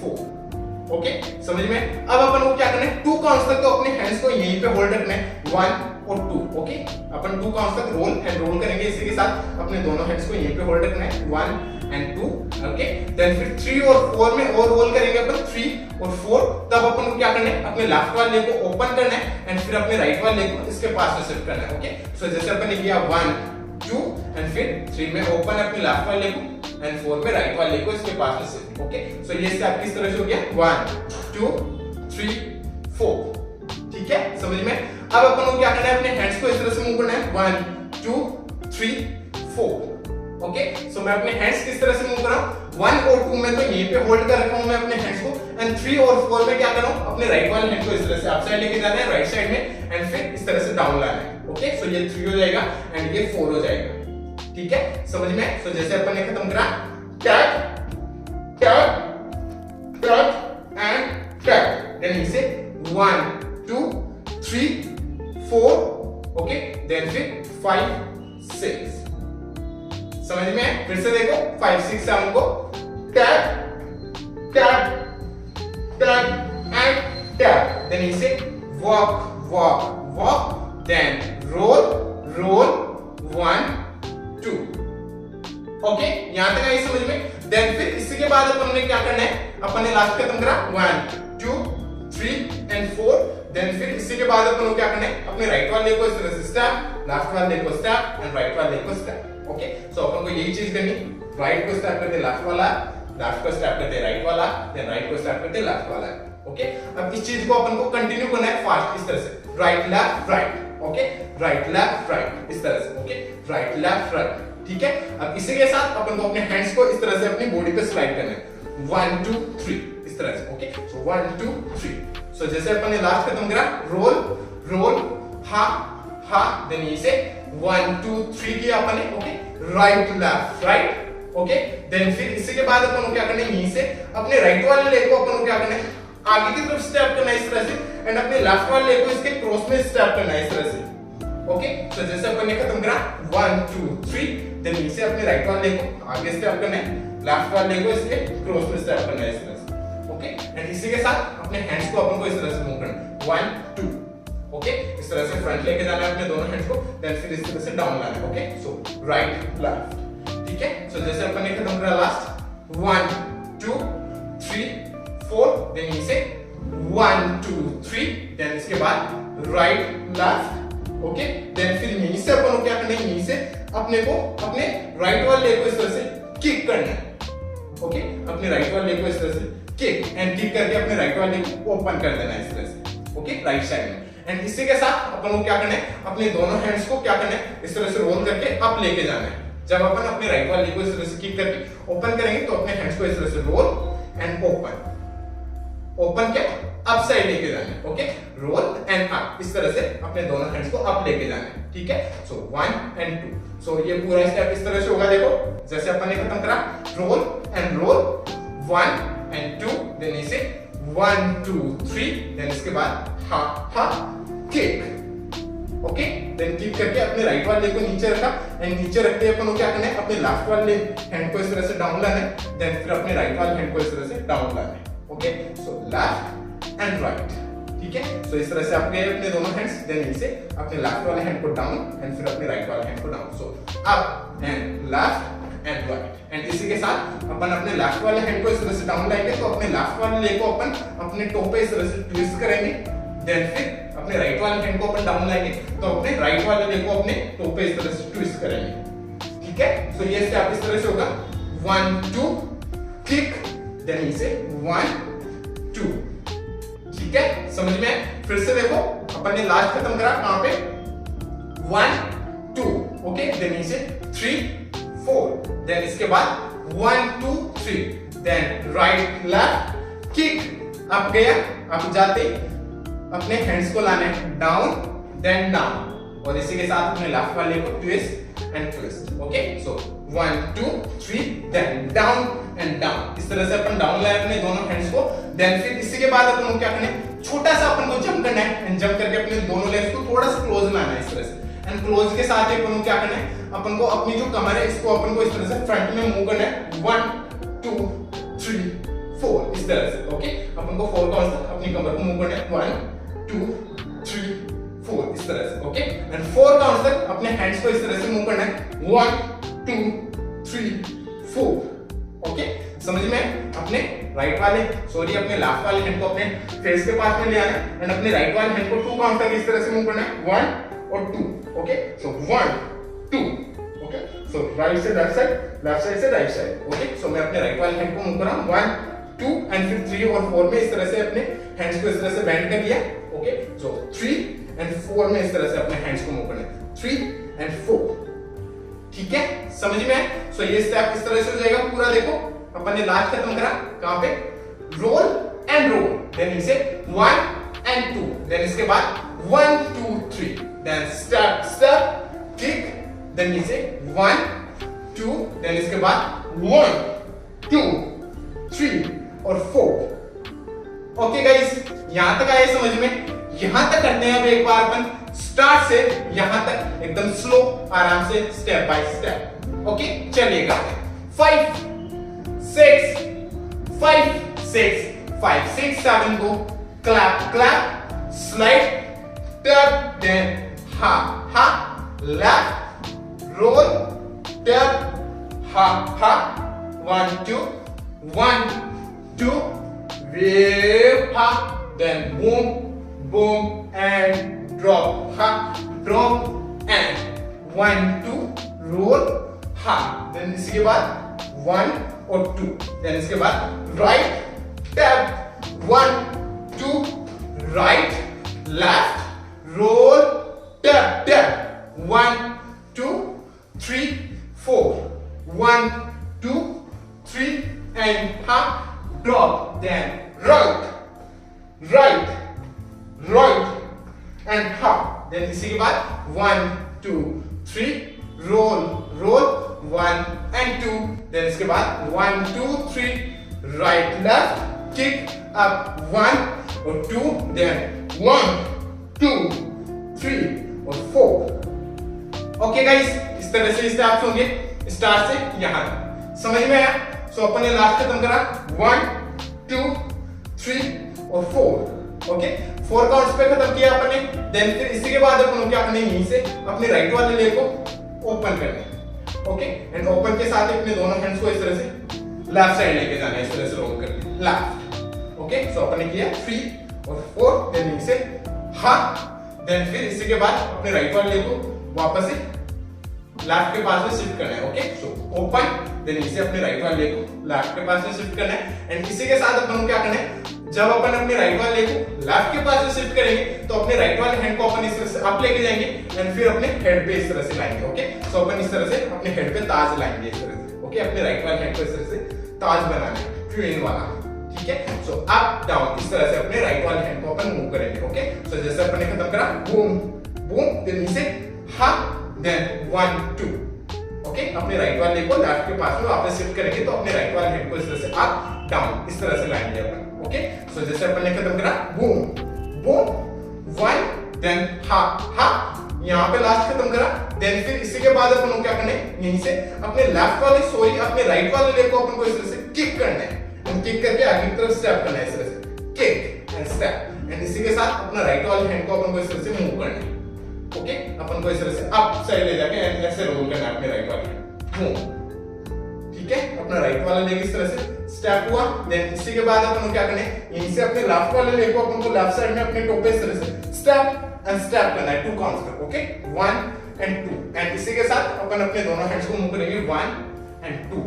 4, ओके, समझ में? अब अपन को क्या करना है 2 काउंट्स तक तो अपने हैंड्स को यहीं पे होल्ड रखना है 1 और 2, ओके, अपन 2 काउंट्स तक रोल एंड रोल करेंगे, इसी के साथ अपने दोनों हैंड्स को यहीं पे होल्ड रखना है 1 एंड 2, ओके, देन फिर 3 और 4 में और रोल करेंगे अपन 3 और 4, तब अपन को क्या करना है अपने लेफ्ट वाले लेग को ओपन करना है एंड फिर अपने राइट वाले लेग को इसके पास में शिफ्ट करना है, ओके, सो जैसे अपन ने किया 1 2 एंड फिर 3 में ओपन अपने लेफ्ट वाले लेग को एंड 4 में राइट वाले लेग को इसके पास में शिफ्ट, ओके, सो ये स्टेप किस तरह से हो गया 1 2 3 4, ठीक है, समझ में? अब अपन को क्या करना है अपने हैंड्स को इस तरह से मूव करना है 1 2 3 4, ओके, सो मैं अपने हैंड्स किस तरह से मूव कर रहा हूं 1 और 2 में तो यहीं पे होल्ड कर रखा हूं मैं अपने हैंड्स को एंड 3 और 4 में क्या कर रहा हूं अपने राइट वाले हैंड को इस तरह से अप साइड लेके जाना है राइट साइड में एंड फिर इस तरह से डाउन लाना है, ओके, सो ये 3 हो जाएगा एंड ये 4 हो जाएगा, ठीक है, समझ में? सो जैसे अपन ने खत्म करा tap tap tap and tap, then इसे 1 2 3 4, ओके, देन फिर 5 6, समझ में? फिर से देखो 5 6 7 को tap tap tap and tap, then इसे walk walk walk, then roll roll 1 2, okay, यहां तक आई समझ में? देन फिर इसी के बाद अपन ने क्या करना है अपन ने लास्ट खत्म करा 1 2 3 एंड 4, देन फिर इसी के बाद अपन को क्या करना है अपने राइट वाले को इस तरह से स्टेप, लेफ्ट वाले को स्टेप एंड राइट वाले को स्टेप, ओके, सो अपन को यही चीज करनी, राइट को स्टेप करते लेफ्ट वाला, लेफ्ट को स्टेप करते राइट वाला, देन राइट को स्टेप करते लेफ्ट वाला, ओके। अब इस चीज को अपन को कंटिन्यू करना है फास्ट इस तरह से right left right, okay, right left right इस तरह से, ओके, राइट लेफ्ट राइट, ठीक है। अब इसी के साथ अपन को अपने हैंड्स को इस तरह से अपनी बॉडी पे स्लाइड करना है 1 2 3 इस तरह से, ओके, सो 1 2 3, सो जैसे अपन ने लास्ट खत्म करा रोल रोल हा हा, देन इसे 1 2 3 किया अपन ने, okay, right left right, okay, then फिर इसी के बाद अपन को क्या करना है यहीं से अपने राइट वाले लेग को अपन को क्या करना है आगे की तरफ स्टेप करना है इस तरह से एंड अपने लेफ्ट वाले लेग को इसके क्रॉस में स्टेप करना है इस तरह से, ओके, सो जैसे अपन ने खत्म करा 1 2 3, देन इसे अपने राइट वाले लेग को आगे स्टेप करना है, लेफ्ट वाले लेग को इसके क्रॉस में स्टेप करना है इस तरह से, ओके, एंड इसी के साथ अपने हैंड्स को अपन को इस तरह से मूव करना है 1 2, ओके, इस तरह से फ्रंट लेके जाना है अपने दोनों हैंड्स को, देन फिर इस तरह से डाउन लाना है, ओके, सो राइट लेफ्ट, ठीक है, सो जैसे अपन ने खत्म करा लास्ट 1 2 3 4, देन इसे 1 2 3, देन इसके बाद राइट लेफ्ट, ओके, देन फिर यहीं से अपन को क्या करना है यहीं से अपने को अपने राइट वाले लेग को इस तरह से किक करना है, ओके, अपने राइट वाले लेग को इस तरह से किक एंड किक करके अपने राइट वाले लेग को ओपन कर देना है इस तरह से, ओके, राइट साइड में, एंड इसी के साथ अपन को क्या करना है अपने दोनों हैंड्स को क्या करना है इस तरह से रोल करके अप लेके जाना है। जब अपन अपने राइट वाले लेग को इस तरह से किक करके ओपन करेंगे तो अपने हैंड्स को इस तरह से रोल एंड ओपन, ओपन के अप साइड लेके जाना है, ओके, रोल एंड अप, इस तरह से अपने दोनों हैंड्स को अप लेके जाना है, ठीक है, सो 1 एंड 2, सो ये पूरा स्टेप इस तरह से होगा, देखो जैसे अपन ने खत्म करा roll and roll 1 and 2, then इसे 1 2 3, देन इसके बाद हा हा किक, ओके, देन कीप करके अपने राइट वाले को नीचे रखा एंड नीचे रखते अपन को क्या करना है, अपने लेफ्ट वाले हैंड को इस तरह से डाउन लाना है, देन फिर अपने राइट वाले हैंड को इस तरह से डाउन लाना है। Okay, so left and right, ठीक है। सो इस तरह से आप गए अपने दोनों हैंड्स, देन नीचे अपने लेफ्ट वाले हैंड को डाउन एंड फिर अपने राइट वाले हैंड को down. So up and left and right. And इसी के साथ अपन अपने लेफ्ट वाले हैंड को इस तरह से डाउन लाएंगे, तो अपने लेफ्ट वाले लेग को अपन अपने टो पे इस तरह से ट्विस्ट करेंगे, देन फिर अपने राइट वाले हैंड को अपन डाउन लाएंगे, तो अपने राइट वाले लेग को अपने टो पे इस तरह से ट्विस्ट करेंगे, ठीक है। सो ये स्टेप इस तरह से होगा 1 2 किक, देन नीचे 1 2, ठीक है, समझ में। फिर से देखो, अपन ने लास्ट खत्म करा कहां पे, 1 2, ओके, देन नीचे 3 4, देन इसके बाद 1 2 3, then right left kick, up गया, अप जाते अपने हैंड्स को लाना है डाउन देन डाउन, और इसी के साथ अपने लेफ्ट वाले को twist and twist. Okay, so 1 2 3, then down and down. इस तरह से अपन डाउन लाए अपने दोनों हैंड्स को, देन फिर इसी के बाद अपन को क्या करना है, छोटा सा अपन को जंप करना है एंड जंप करके अपने दोनों लेग्स को थोड़ा सा क्लोज लाना है इस तरह से, एंड क्लोज के साथ ही अपन को क्या करना है, अपन को अपनी जो कमर है इसको अपन को इस तरह से फ्रंट में मूव करना है, 1 2 3 4, इस तरह से। ओके, अपन को 4 काउंट तक अपनी कमर को मूव करना है, 1 2 3 4, इस तरह से। ओके, एंड 4 काउंट तक अपने हैंड्स को इस तरह से मूव करना है, 1 2 3 4। ओके, समझ में। अपने राइट वाले अपने लेफ्ट वाले हैंड को अपने फेस के पास में ले आना है एंड अपने राइट वाले हैंड को 2 काउंट तक इस तरह से मूव करना है, 1 और 2। Okay, so 1 2, okay, so right से लेफ्ट साइड, लेफ्ट साइड से राइट साइड। ओके, सो मैं अपने राइट वाले हैंड को मूव कर रहा हूं, 1 2 एंड फिर 3 और 4 में इस तरह से अपने हैंड्स को इस तरह से बेंड कर दिया। ओके, सो 3 एंड 4 में इस तरह से अपने हैंड्स को मूव करना है, 3 एंड 4, ठीक है, समझ में। सो ये स्टेप इस तरह से हो जाएगा पूरा। देखो, अपन ने लास्ट खत्म करा कहां पे, रोल एंड रोल, देन इसे 1 एंड 2, देन इसके बाद 1 2 3, then step step kick, then इसे 1 2, देन इसके बाद 1 2 3 और 4। ओके गाइस, यहां तक आए समझ में। यहां तक करते हैं अब एक बार अपन स्टार्ट से यहां तक एकदम स्लो, आराम से, स्टेप बाय स्टेप। ओके, चलिएगा 5 6 5 6 5 6 7 go, clap clap, slide, tap, then ha ha, left, roll, tap, ha ha, 1 2 1 2, wave, ha, then boom boom and drop, ha, drop and 1 2, roll, ha, then इसी के बाद 1 और 2, then इसके बाद right tap, 1 2, right left, roll, tap tap, 1 2 3 4, 1 2 3 and half, drop, then right right right and half, then इसी के बाद 1 2 3, roll roll, 1 and 2, then इसके बाद 1 2 3, right left, kick up, 1 और 2, then 1 2 3 और 4। ओके गाइस, इस तरह से स्टेप्स होंगे स्टार्ट से यहां तक, समझ में आया। सो अपन ने लास्ट खत्म करा 1 2 3 और 4। ओके, 4 काउंट्स पे खत्म किया अपन ने, देन फिर इसी के बाद अपन क्या करने, यहीं से अपने राइट वाले लेग को ओपन करना है। ओके, एंड ओपन के साथ अपने दोनों हैंड्स को इस तरह से लेफ्ट साइड लेके जाना है, इस तरह से रोल करके लेफ्ट। ओके, सो अपन ने किया 3 और 4, देन यहीं से हा, देन फिर इसी के बाद अपने राइट वाले लेग को वापस से लेफ्ट के पास में शिफ्ट करना है। ओके, सो ओपन, देन इसे अपने राइट वाले लेग को लेफ्ट के पास में शिफ्ट करना है, एंड इसी के साथ अपन को क्या करना है, जब अपन अपने राइट वाले लेग को लेफ्ट के पास में शिफ्ट करेंगे तो अपने राइट वाले हैंड को अपन इस तरह से अप लेके जाएंगे एंड फिर अपने हेड पे इस तरह से लाएंगे। ओके, सो अपन इस तरह से अपने हेड पे ताज लाएंगे इस तरह से। ओके, अपने राइट वाले हैंड को इस तरह से ताज बनाना है, क्वीन वाला, ठीक है। सो अप डाउन इस तरह से अपने राइट वाले हैंड को अपन मूव करेंगे। ओके, सो जैसे अपन ने खत्म करा, बूम बूम, देन इसे हा, देन 1 2। ओके, अपने राइट वाले को लेफ्ट के पास में वापस शिफ्ट करेंगे तो अपने राइट वाले हैंड को इस तरह से अप डाउन इस तरह से लाएंगे अपन। ओके, सो जैसे अपन ने खत्म करा, बूम बूम 1, देन हा हा, यहाँ पे लास्ट खत्म करा, देन फिर इसी के बाद अपन को क्या करना है, यहीं से अपने लेफ्ट वाले सॉरी अपने राइट वाले लेग को अपन को इस तरह से किक करना है, एंड किक करके आगे की तरफ स्टेप करना है इस तरह से, किक एंड स्टेप, एंड इसी के साथ अपना राइट वाले हैंड को अपन को इस तरह से मूव करना है, ओके, अपन को इस तरह से अप साइड ले जाके एंड ऐसे रोल करना है अपने राइट वाले मूव, ठीक है, अपना राइट वाला लेग इस तरह से स्टेप हुआ, देन इसी के बाद अपन को क्या करना है, यहीं से अपने लेफ्ट वाले लेग को अपन को लेफ्ट साइड में अपने टो पे इस तरह से स्टेप एंड स्टेप करना है, 2 काउंट्स पर, ओके, 1 एंड 2, एंड इसी के साथ अपन अपने दोनों हैंड्स को मूव करेंगे 1 एंड 2,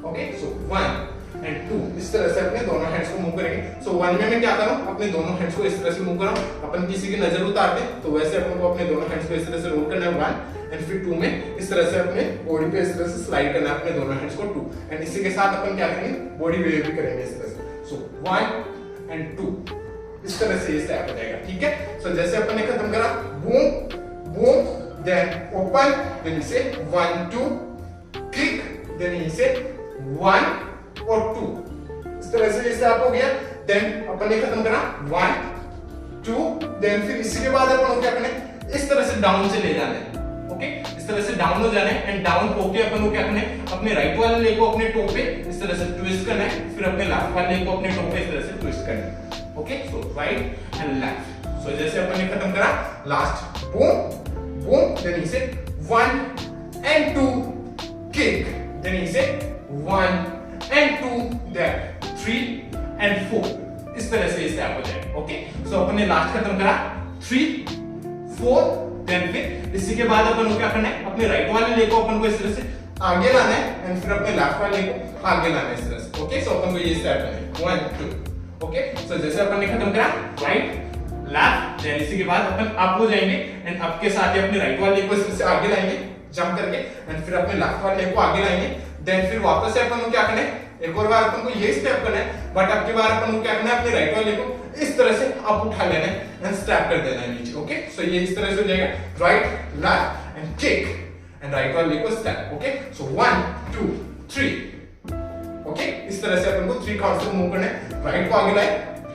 ओके, सो 1 एंड 2 इस तरह से अपने दोनों हैंड्स को मूव करेंगे। सो 1 में मैं क्या कर रहा हूं, अपने दोनों हैंड्स को इस तरह से मूव कर रहा हूं, अपन किसी की नजर उतारते हैं तो वैसे अपन को अपने दोनों हैंड्स को इस तरह से रोल करना है 1, एंड फिर 2 में इस तरह से अपने बॉडी पे इस तरह से स्लाइड करना है अपने दोनों हैंड्स को 2, एंड इसी के साथ अपन क्या करेंगे, बॉडी वेव भी करेंगे इस तरह से, सो 1 एंड 2 इस तरह से ये स्टेप हो जाएगा, ठीक है। सो जैसे अपन ने खत्म करा, boom boom, then open, then इसे 1 2 किक, देन इसे 1 और 2 इस तरह से ये स्टेप हो गया, देन अपन ने खत्म करा 1 2, देन फिर इसी के बाद अपन को क्या करना है, इस तरह से डाउन से ले जाना है, ओके, इस तरह से डाउन हो जाना है, एंड डाउन होके अपन को क्या करना है, अपने राइट वाले लेग को अपने टो पे इस तरह से ट्विस्ट करना है, फिर अपने लेफ्ट वाले लेग को अपने टो पे इस तरह से ट्विस्ट करना है, okay, so right and left. So जैसे अपन ने खत्म करा, लास्ट बूम बूम, देन इसे 1 एंड 2 किक, देन इसे 1 एंड 2, देन 3 एंड 4 इस तरह से स्टेप हो जाएगा, ओके। सो अपन ने लास्ट खत्म करा 3 4, देन फिर इसी के बाद अपन को क्या करना है, अपने राइट वाले लेग को अपन को इस तरह से आगे लाना है, एंड फिर अपने लेफ्ट वाले लेग को आगे लाना है इस तरह से, ओके। सो अपन को ये स्टेप करना है 1 2, ओके। सो जैसे अपन ने खत्म करा राइट लेफ्ट, देन इसी के बाद अपन अप हो जाएंगे, एंड अप के साथ ही अपने राइट वाले लेग को इस तरह से आगे लाएंगे जंप करके, एंड फिर अपने लेफ्ट वाले लेग को आगे लाएंगे, देन फिर वापस से अपन को क्या करना है, एक और बार अपन को ये स्टेप करना है, बट अब की बार अपन को क्या करना है, अपने राइट वाले को इस तरह से अप उठा लेना है एंड स्टेप कर देना है नीचे, ओके। सो ये इस तरह से हो जाएगा right left and kick and right वाले को स्टेप, ओके। सो 1 2 3, ओके, इस तरह से अपन को 3 काउंट्स पे मूव करना है, राइट को आगे लाए,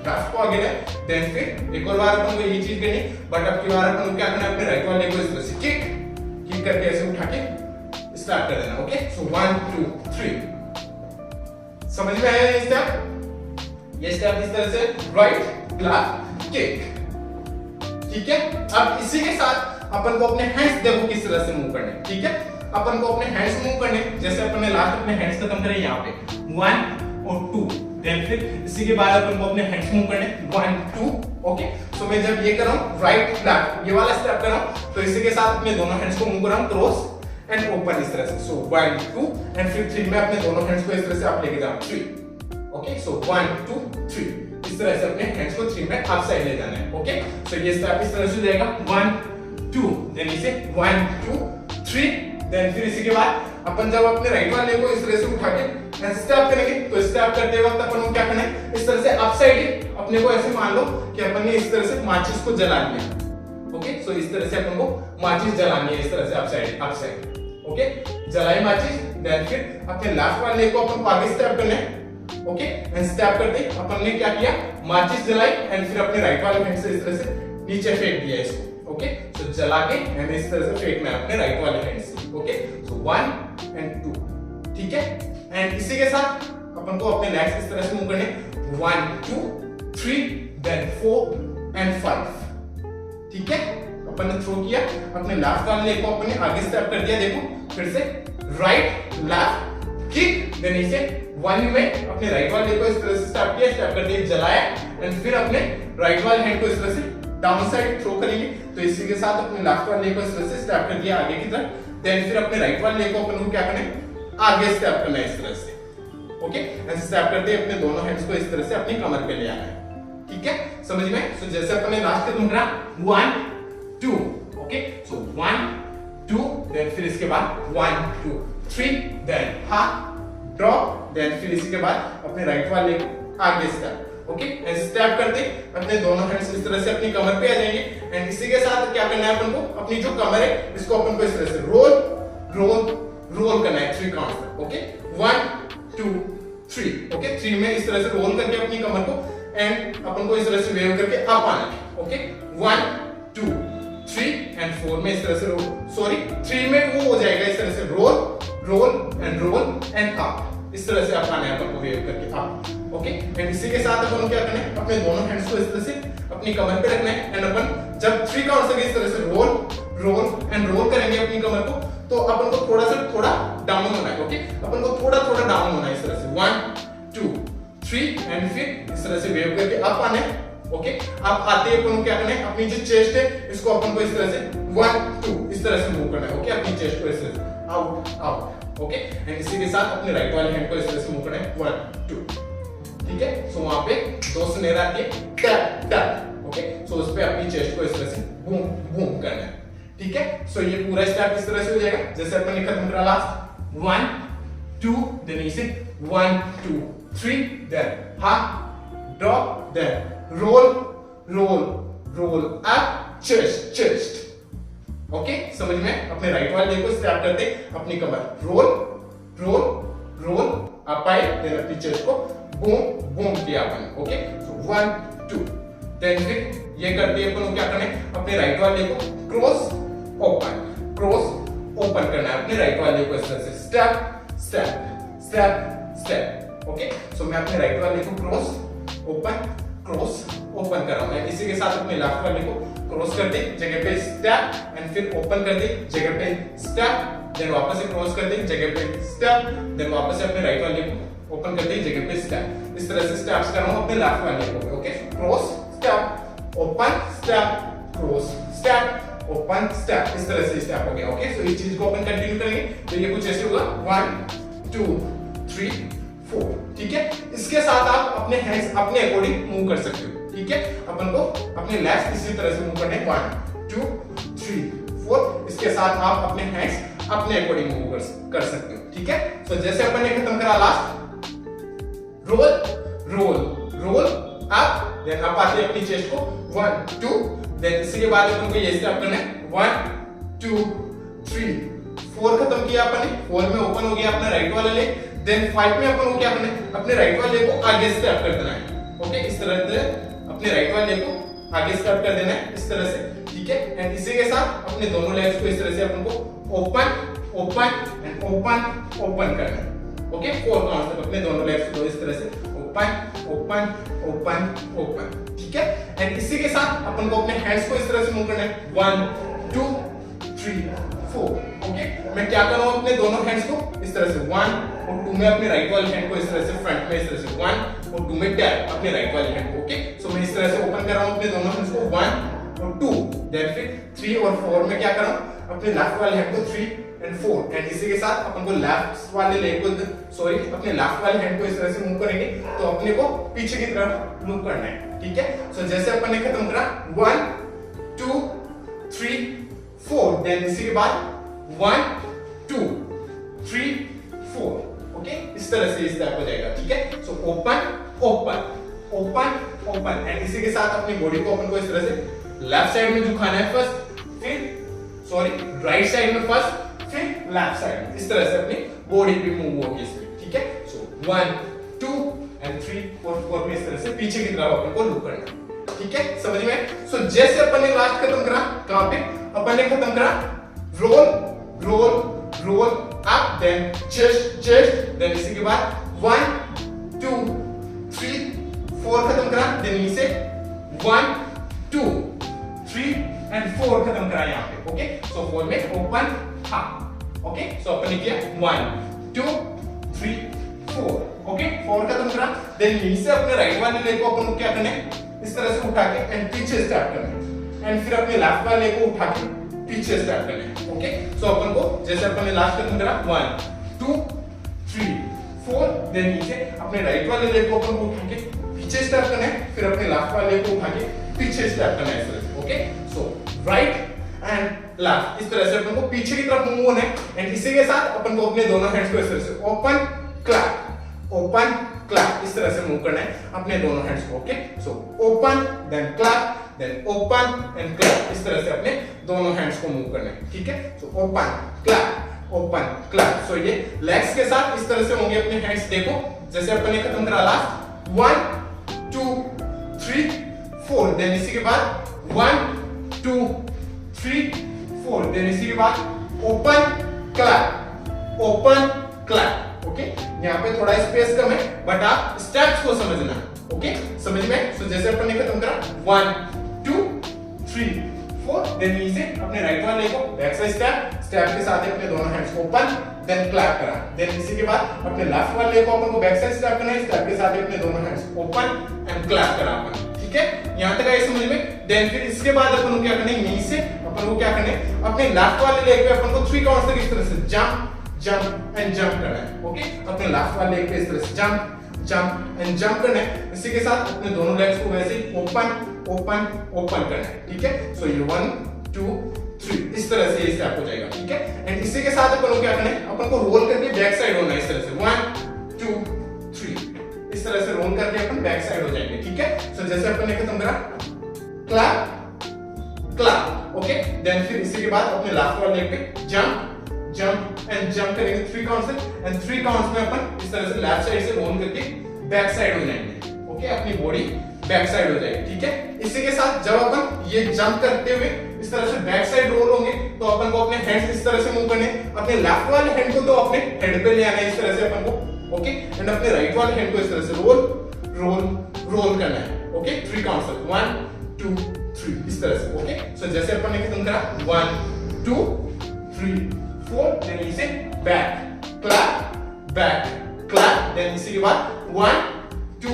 लेफ्ट को आगे लाए, देन फिर एक और बार अपन को ये चीज करनी है, बट अब की बार अपन को क्या करना है, अपने राइट वाले को इस तरह से किक करके ऐसे उठा के स्टार्ट कर देना, ओके। सो 1 2 3, समझ में आया ये स्टेप? ये स्टेप इस तरह से राइट लेफ्ट किक, ठीक है। अब इसी के साथ अपन को अपने हैंड्स देखो किस तरह से मूव करने, ठीक है। अपन को अपने हैंड्स मूव करने, जैसे अपन ने लास्ट अपने हैंड्स खत्म करे यहाँ पे 1 और 2, देन फिर इसी के बाद अपन को अपने हैंड्स मूव करने 1 2, ओके। सो मैं जब ये कर रहा हूँ राइट लेफ्ट ये वाला स्टेप कर रहा हूँ, तो इसी के साथ अपने दोनों हैंड्स को मूव कर रहा हूँ क्रॉस एंड ओपन इस तरह से, सो 1 2, एंड फिर 3 में अपने दोनों हैंड्स को इस तरह से आप लेके जाओ 3, ओके। सो 1 2 3 इस तरह से अपने हैंड्स को 3 में अप साइड ले जाना है, ओके। सो ये स्टेप इस तरह से हो जाएगा 1 2, देन इसे 1 2 3, देन फिर इसी के बाद अपन जब अपने राइट वाले को इस तरह से उठा के स्टेप करेंगे, तो स्टेप करते वक्त अपन को क्या करना है, इस तरह से अप साइड अपने को ऐसे मान लो कि अपन ने इस तरह से माचिस को जला लिया, ओके। सो इस तरह से अपन को माचिस जलानी है इस तरह से अप साइड, ओके। जलाई माचिस, देन फिर अपने लेफ्ट वाले को अपन को आगे स्टेप करना है, ओके। एंड स्टेप करते अपन ने क्या किया, माचिस जलाई एंड फिर अपने राइट वाले हैंड से इस तरह से नीचे फेंक दिया इसको, ओके। सो जला के एंड इस तरह से फेंकना है अपने राइट वाले हैंड से, ओके। सो 1 एंड 2, ठीक है। एंड इसी के साथ अपन को अपने लेग्स इस तरह से मूव करने 1 2 3, देन 4 एंड 5, ठीक है। अपन ने थ्रो किया, अपने लेफ्ट वाले लेग को अपन ने आगे स्टेप कर दिया, देखो फिर से राइट लेफ्ट किक, देन इसे 1 में अपने राइट वाले लेग को इस तरह से स्टेप किया, स्टेप कर दिया, जलाया, एंड फिर अपने राइट वाले हैंड को इस तरह से डाउन साइड थ्रो करेंगे, तो इसी के साथ अपने लेफ्ट वाले लेग को इस तरह से स्टेप कर दिया आगे की तरफ, देन फिर अपने राइट वाले लेग को अपन को क्या करना है, आगे स्टेप करना है इस तरह से, ओके। ऐसे स्टेप करते हैं अपने दोनों हैंड्स को इस तरह से अपनी कमर पे ले आना है, ठीक है, समझ में। सो जैसे अपन ने लास्ट खत्म करा 1 2, ओके। सो 1 2, देन फिर इसके बाद 1 2 3, देन हाफ ड्रॉप, देन फिर इसी के बाद अपने राइट वाले लेग को आगे स्टेप, ओके। ऐसे स्टेप करते अपने दोनों हैंड्स इस तरह से अपनी कमर पे आ जाएंगे, एंड इसी के साथ क्या करना है अपन को, अपनी जो कमर है इसको अपन को इस तरह से रोल रोल रोल करना है 3 काउंट तक, ओके। 1 2 3, ओके। 3 में इस तरह से रोल करके अपनी कमर को एंड अपन को इस तरह से वेव करके अप आना है, ओके। 1 2 3 एंड 4 में इस तरह से सॉरी 3 में वो हो जाएगा इस तरह से रोल रोल एंड अप। इस तरह से आप आना है अपन को वेव करके अप। ओके, एंड इसी के साथ अपन क्या करना है, अपने दोनों हैंड्स को इस तरह से अपनी कमर पे रखना है एंड अपन जब 3 काउंट से इस तरह से रोल करेंगे अपनी कमर को, तो अपन को थोड़ा डाउन होना है। ओके, अपन को थोड़ा डाउन होना है इस तरह से 1 2 3 एंड फिर इस तरह से वेव करके अप आना है। ओके, आप आते ही अपन को क्या करना है, अपनी जो चेस्ट है इसको अपन को इस तरह से 1 2 इस तरह से मूव करना है। ओके, अपनी चेस्ट को इस तरह से आउट। ओके, एंड इसी के साथ अपने राइट वाले हैंड को इस तरह से मूव करना है 1 2। ठीक है, सो वहां पे 2 स्नेर आती है टैप टैप। ओके, सो उस पे अपनी चेस्ट को इस तरह से बूम बूम करना है। ठीक है, सो ये पूरा स्टेप इस तरह से हो जाएगा जैसे अपन ने खत्म करा लास्ट 1 2 देन इसे 1 2 3 then half drop then roll up chest. Okay, समझ में? अपने राइट वाले को स्टेप करते अपनी कमर रोल अप आए देन अपनी चेस्ट को बूम किया अपन। ओके, सो 1 2 देन फिर ये करते अपन को क्या करना है, अपने राइट वाले को क्रॉस ओपन करना है अपने राइट वाले को इस तरह से स्टेप। ओके, सो मैं अपने राइट वाले को क्रॉस ओपन कर रहा हूं। इसी के साथ अपने लेफ्ट वाले को क्रॉस कर दे जगह पे स्टेप एंड फिर ओपन कर दे जगह पे स्टेप, देन वापस से क्रॉस कर दे जगह पे स्टेप, देन वापस से अपने राइट वाले को ओपन कर दे जगह पे स्टेप। इस तरह से स्टेप्स कर रहा हूं अपने लेफ्ट वाले को। Okay, cross step open step cross step open step, इस तरह से स्टेप हो गया। ओके, सो इस चीज को अपन कंटिन्यू करेंगे तो ये कुछ ऐसे होगा 1 2 3 4। ठीक है, इसके साथ आप अपने हैंड्स अपने अकॉर्डिंग मूव कर सकते हो। ठीक है, अपन को अपने लेग्स इसी तरह से मूव करने 1 2 3 4। इसके साथ आप अपने हैंड्स अपने अकॉर्डिंग मूव कर सकते हो। ठीक है, सो जैसे अपन ने खत्म करा last roll up then up आते अपनी चेस्ट को 1 2 देन इसी के बाद अपन को ये स्टेप करना है 1 2 3 4 खत्म किया अपन ने। 4 में ओपन हो गया अपना राइट वाला लेग, देन 5 में अपन को क्या करना है, अपने राइट वाले को आगे स्टेप कर देना है। ओके, इस तरह से अपने राइट वाले को आगे स्टेप कर देना है इस तरह से। ठीक है, एंड इसी के साथ अपने दोनों लेग्स को इस तरह से अपन को ओपन करना है। ओके, 4 काउंट तक अपने दोनों लेग्स को इस तरह से ओपन। ठीक है, एंड इसी के साथ अपन को अपने हैंड्स को इस तरह से मूव करना है 1 2 3 4। ओके, मैं क्या कर रहा हूं, अपने दोनों हैंड्स को इस तरह से 1 और 2 में अपने राइट वाले हैंड को इस तरह से फ्रंट में इस तरह से 1 और 2 में टैप अपने राइट वाले हैंड को। ओके, सो मैं इस तरह से ओपन कर रहा हूं अपने दोनों हैंड्स को 1 और 2 देन फिर 3 और 4 में क्या कर रहा हूं, अपने लेफ्ट वाले हैंड को 3 एंड 4 एंड इसी के साथ अपन को लेफ्ट वाले लेग को अपने लेफ्ट वाले हैंड को इस तरह से मूव करेंगे तो अपने को पीछे की तरफ मूव करना है। ठीक है, सो जैसे अपन ने खत्म करा 1 2 3 4 देन इसी के बाद 1 2 3 4। ओके, इस तरह से स्टेप हो जाएगा। ठीक है, सो ओपन एंड इसी के साथ अपनी बॉडी को अपन को इस तरह से लेफ्ट साइड में झुकाना है फर्स्ट, फिर राइट साइड में फर्स्ट, फिर लेफ्ट साइड में। इस तरह से अपनी बॉडी भी मूव होगी इसमें। ठीक है, सो 1 2 एंड 3 और 4 में इस तरह से पीछे की तरफ अपन को लुक करना है। ठीक है, समझ में? सो जैसे अपन ने लास्ट खत्म करा, कहां पे अपन ने खत्म करा, roll up then chest then इसी के बाद 1 2 3 4 खत्म करा, देन नीचे 1 2 3 एंड 4 खत्म करा यहां पे। ओके, सो 4 में ओपन हाफ। ओके, सो अपन ने किया 1 2 3 4। ओके, 4 खत्म करा, देन नीचे अपने राइट वाले लेग को अपन को क्या करना है, इस तरह से उठा के एंड पीछे स्टेप करना है एंड फिर अपने लेफ्ट वाले को उठा के पीछे स्टेप करना है। ओके, सो अपन को जैसे अपन ने लास्ट खत्म करा 1 2 3 4 देन नीचे अपने राइट वाले लेग को अपन को उठा के पीछे स्टेप करना है, फिर अपने लेफ्ट वाले को उठा के पीछे स्टेप करना है इस तरह से। Okay, so right and left इस तरह से अपन को पीछे की तरफ मूव होना है एंड इसी के साथ अपन को अपने दोनों हैंड्स को इस तरह से ओपन क्लैप इस तरह से मूव करना है अपने दोनों हैंड्स को। Okay, so open then clap then open and clap इस तरह से अपने दोनों हैंड्स को मूव करना है। ठीक है, सो ओपन क्लैप। सो ये लेग्स के साथ इस तरह से होंगे अपने हैंड्स। देखो जैसे अपन ने खत्म करा लास्ट 1 2 3 4 देन इसी के बाद 1 2 3 4 देन इसी के बाद ओपन क्लैप ओके। यहाँ पे थोड़ा स्पेस कम है बट आप स्टेप्स को समझना, ओके समझ में। सो जैसे अपन ने खत्म करा 1 2 3 4 देन नीचे अपने राइट वाले को बैक साइड स्टेप के साथ अपने दोनों हैंड्स ओपन देन क्लैप करा। देन इसी के बाद अपने लेफ्ट वाले को अपन को बैक साइड स्टेप करना है, स्टेप के साथ अपने दोनों हैंड्स ओपन एंड क्लैप करा अपन, ठीक है। यहां तक आए समझ में। देन फिर इसके बाद अपन को क्या करना है, यहीं से अपन को क्या करना है, अपने लेफ्ट वाले लेग पे अपन को 3 काउंट्स तक इस तरह से जंप जंप एंड जंप करना है, ओके। अपने लेफ्ट वाले लेग पे इस तरह से जंप जंप एंड जंप करना है। इसी के साथ अपने दोनों लेग्स को वैसे ओपन करना है, ठीक है। सो ये 1 2 3 इस तरह से ये स्टेप हो जाएगा, ठीक है। एंड इसी के साथ अपन को क्या करना है, अपन को रोल करके बैक साइड होना है इस तरह से 1 2 3 इस तरह से रोल करके अपन बैक साइड हो जाएंगे, ठीक है। सो जैसे अपन ने खत्म करा क्लैप ओके। देन फिर इसी के बाद अपने लेफ्ट वाले लेग पे जंप जंप एंड जंप करेंगे 3 काउंट्स से एंड 3 काउंट्स में अपन इस तरह से लेफ्ट साइड से रोल करके बैक साइड हो जाएंगे, ओके। अपनी बॉडी बैक साइड हो जाएगी, ठीक है। इसी के साथ जब अपन ये जंप करते हुए इस तरह से बैक साइड रोल होंगे तो अपन को अपने हैंड्स इस तरह से मूव करने, अपने लेफ्ट वाले हैंड को तो अपने हेड पे ले आना है इस तरह से अपन को, ओके। एंड अपने राइट वाले हैंड को इस तरह से रोल करना है, ओके। 3 काउंट्स तक 1 2 3 इस तरह से, ओके। सो जैसे अपन ने खत्म करा 1 2 3 4 देन इसे बैक क्लैप देन इसी के बाद 1 2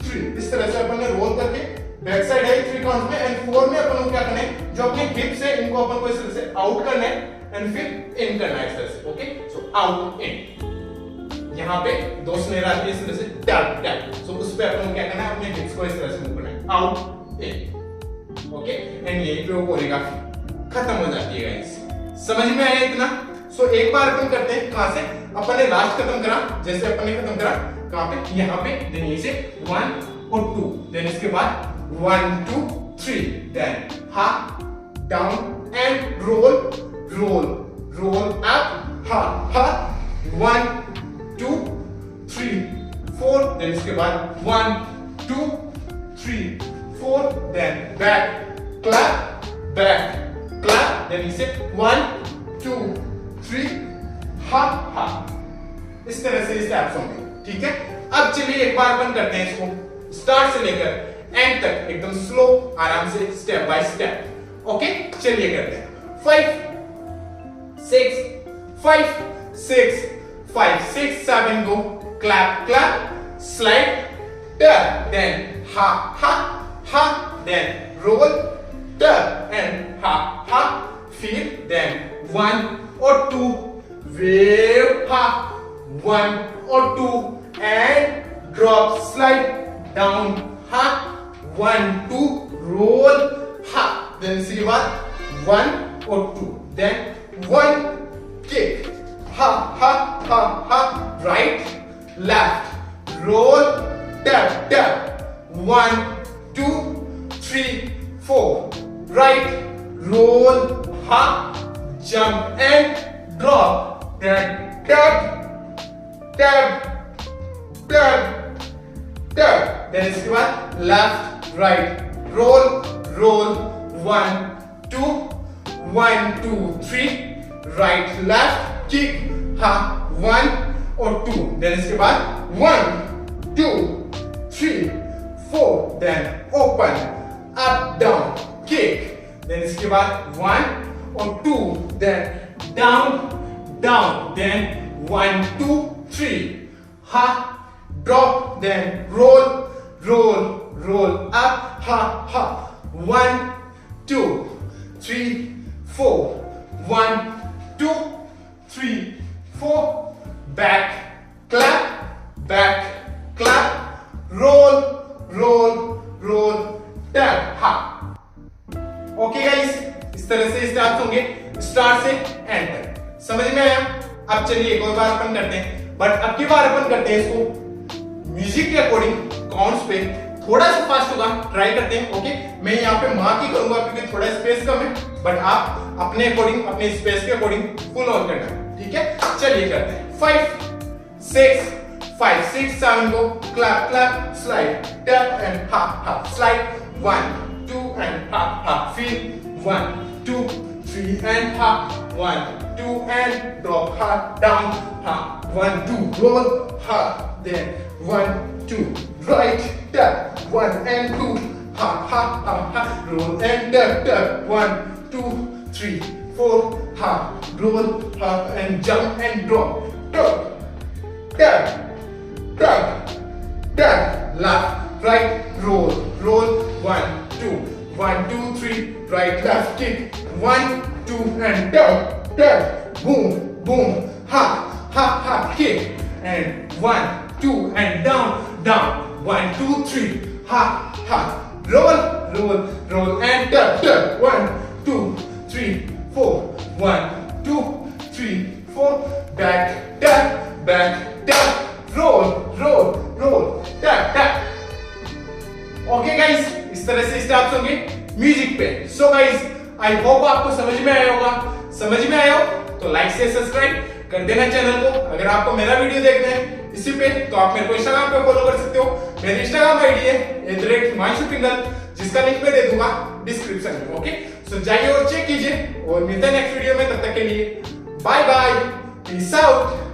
3 इस तरह से अपन ने रोल करके बैक साइड है 3 काउंट में एंड 4 में अपन को क्या करना है, जो अपने हिप्स है इनको अपन को इस तरह से आउट करना है एंड फिर इन करना है इस तरह से, ओके। सो आउट इन, यहाँ पे 2 स्नेर आती है इस तरह से टैप टैप। सो उस पे अपन को क्या करना है, अपने हिप्स को इस तरह से मूव करना है आउट इन, ओके। एंड यही पे वो कोरियोग्राफी खत्म हो जाती है गाइस। समझ में आया इतना? सो एक बार अपन करते हैं कहां से, अपन ने लास्ट खत्म करा, जैसे अपन ने खत्म करा कहां पे, यहां पे। देन ये से 1 और 2 देन इसके बाद 1 2 3 देन हा डाउन एंड रोल अप हा 1 2 3 4 देन इसके बाद 1 2 3 4 देन बैक क्लैप देन इसे 1 2 3 हा इस तरह से स्टेप्स होंगे, ठीक है। अब चलिए एक बार अपन करते हैं इसको स्टार्ट से लेकर एंड तक एकदम स्लो आराम से स्टेप बाय स्टेप, ओके। चलिए करते हैं 5 6 7 गो क्लैप स्लाइड टर्न देन हा देन रोल टर्न एंड हा फिर देन 1 और 2 wave ha 1 or 2 and drop slide down ha 1 2 roll ha then इसके बाद 1 or 2 then 1 kick ha right left roll tap 1 2 3 4 right roll ha jump and drop then tap then इसके बाद left right roll 1 2 1 2 3 right left kick ha 1 और 2 then इसके बाद 1 2 3 4 then open up down kick then इसके बाद 1 और 2 then down then 1 2 3 ha drop then roll up ha 1 2 3 4 1 2 3 4 back clap roll tap ha। Okay guys, इस तरह से स्टेप्स होंगे स्टार्ट से एंड तक। समझ में आया? अब चलिए एक और बार अपन करते हैं, बट अब की बार अपन करते हैं इसको म्यूजिक के अकॉर्डिंग काउंट्स पे, थोड़ा सा फास्ट होगा, ट्राई करते हैं, ओके। मैं यहाँ पे मार्क ही करूंगा क्योंकि थोड़ा स्पेस कम है, बट आप अपने अकॉर्डिंग अपने स्पेस के अकॉर्डिंग फुल ऑन करना है, ठीक है। चलिए करते हैं 5 6 7 गो क्लैप स्लाइड टैप एंड हा स्लाइड 1 2 एंड हा फिर 1 2 3 and ha, 1, 2 and drop, ha, down, ha, 1, 2, roll, ha, then 1, 2, right, tap, 1 and 2, ha, ha, ha, ha, roll and tap, 1, 2, 3, 4, ha, roll, ha, and jump and drop, tap, tap, tap, tap, left, right, roll, roll, 1, 2, 1, 2, 3, right, left, kick, 1, 2, and tap, tap, boom, boom, ha, ha, ha, kick, and 1, 2, and down, down, 1, 2, 3, ha, ha, roll, roll, roll, and tap, tap, 1, 2, 3, 4, 1, 2, 3, 4, back, tap, back, tap, roll, roll, roll, tap, tap. Okay guys, इस तरह से steps होंगे music पे। So guys, I hope आपको समझ में आया होगा। समझ में आया हो तो लाइक से सब्सक्राइब कर देना चैनल को। अगर आपको मेरा वीडियो देखना है इसी पे तो आप मेरे को इंस्टाग्राम पे फॉलो कर सकते हो। मेरी इंस्टाग्राम आईडी है @himanshu जिसका लिंक मैं दे दूंगा डिस्क्रिप्शन में। ओके, सो जाइए और चेक कीजिए और मिलते हैं नेक्स्ट वीडियो में। तब तक के लिए बाय बाय, पीस आउट।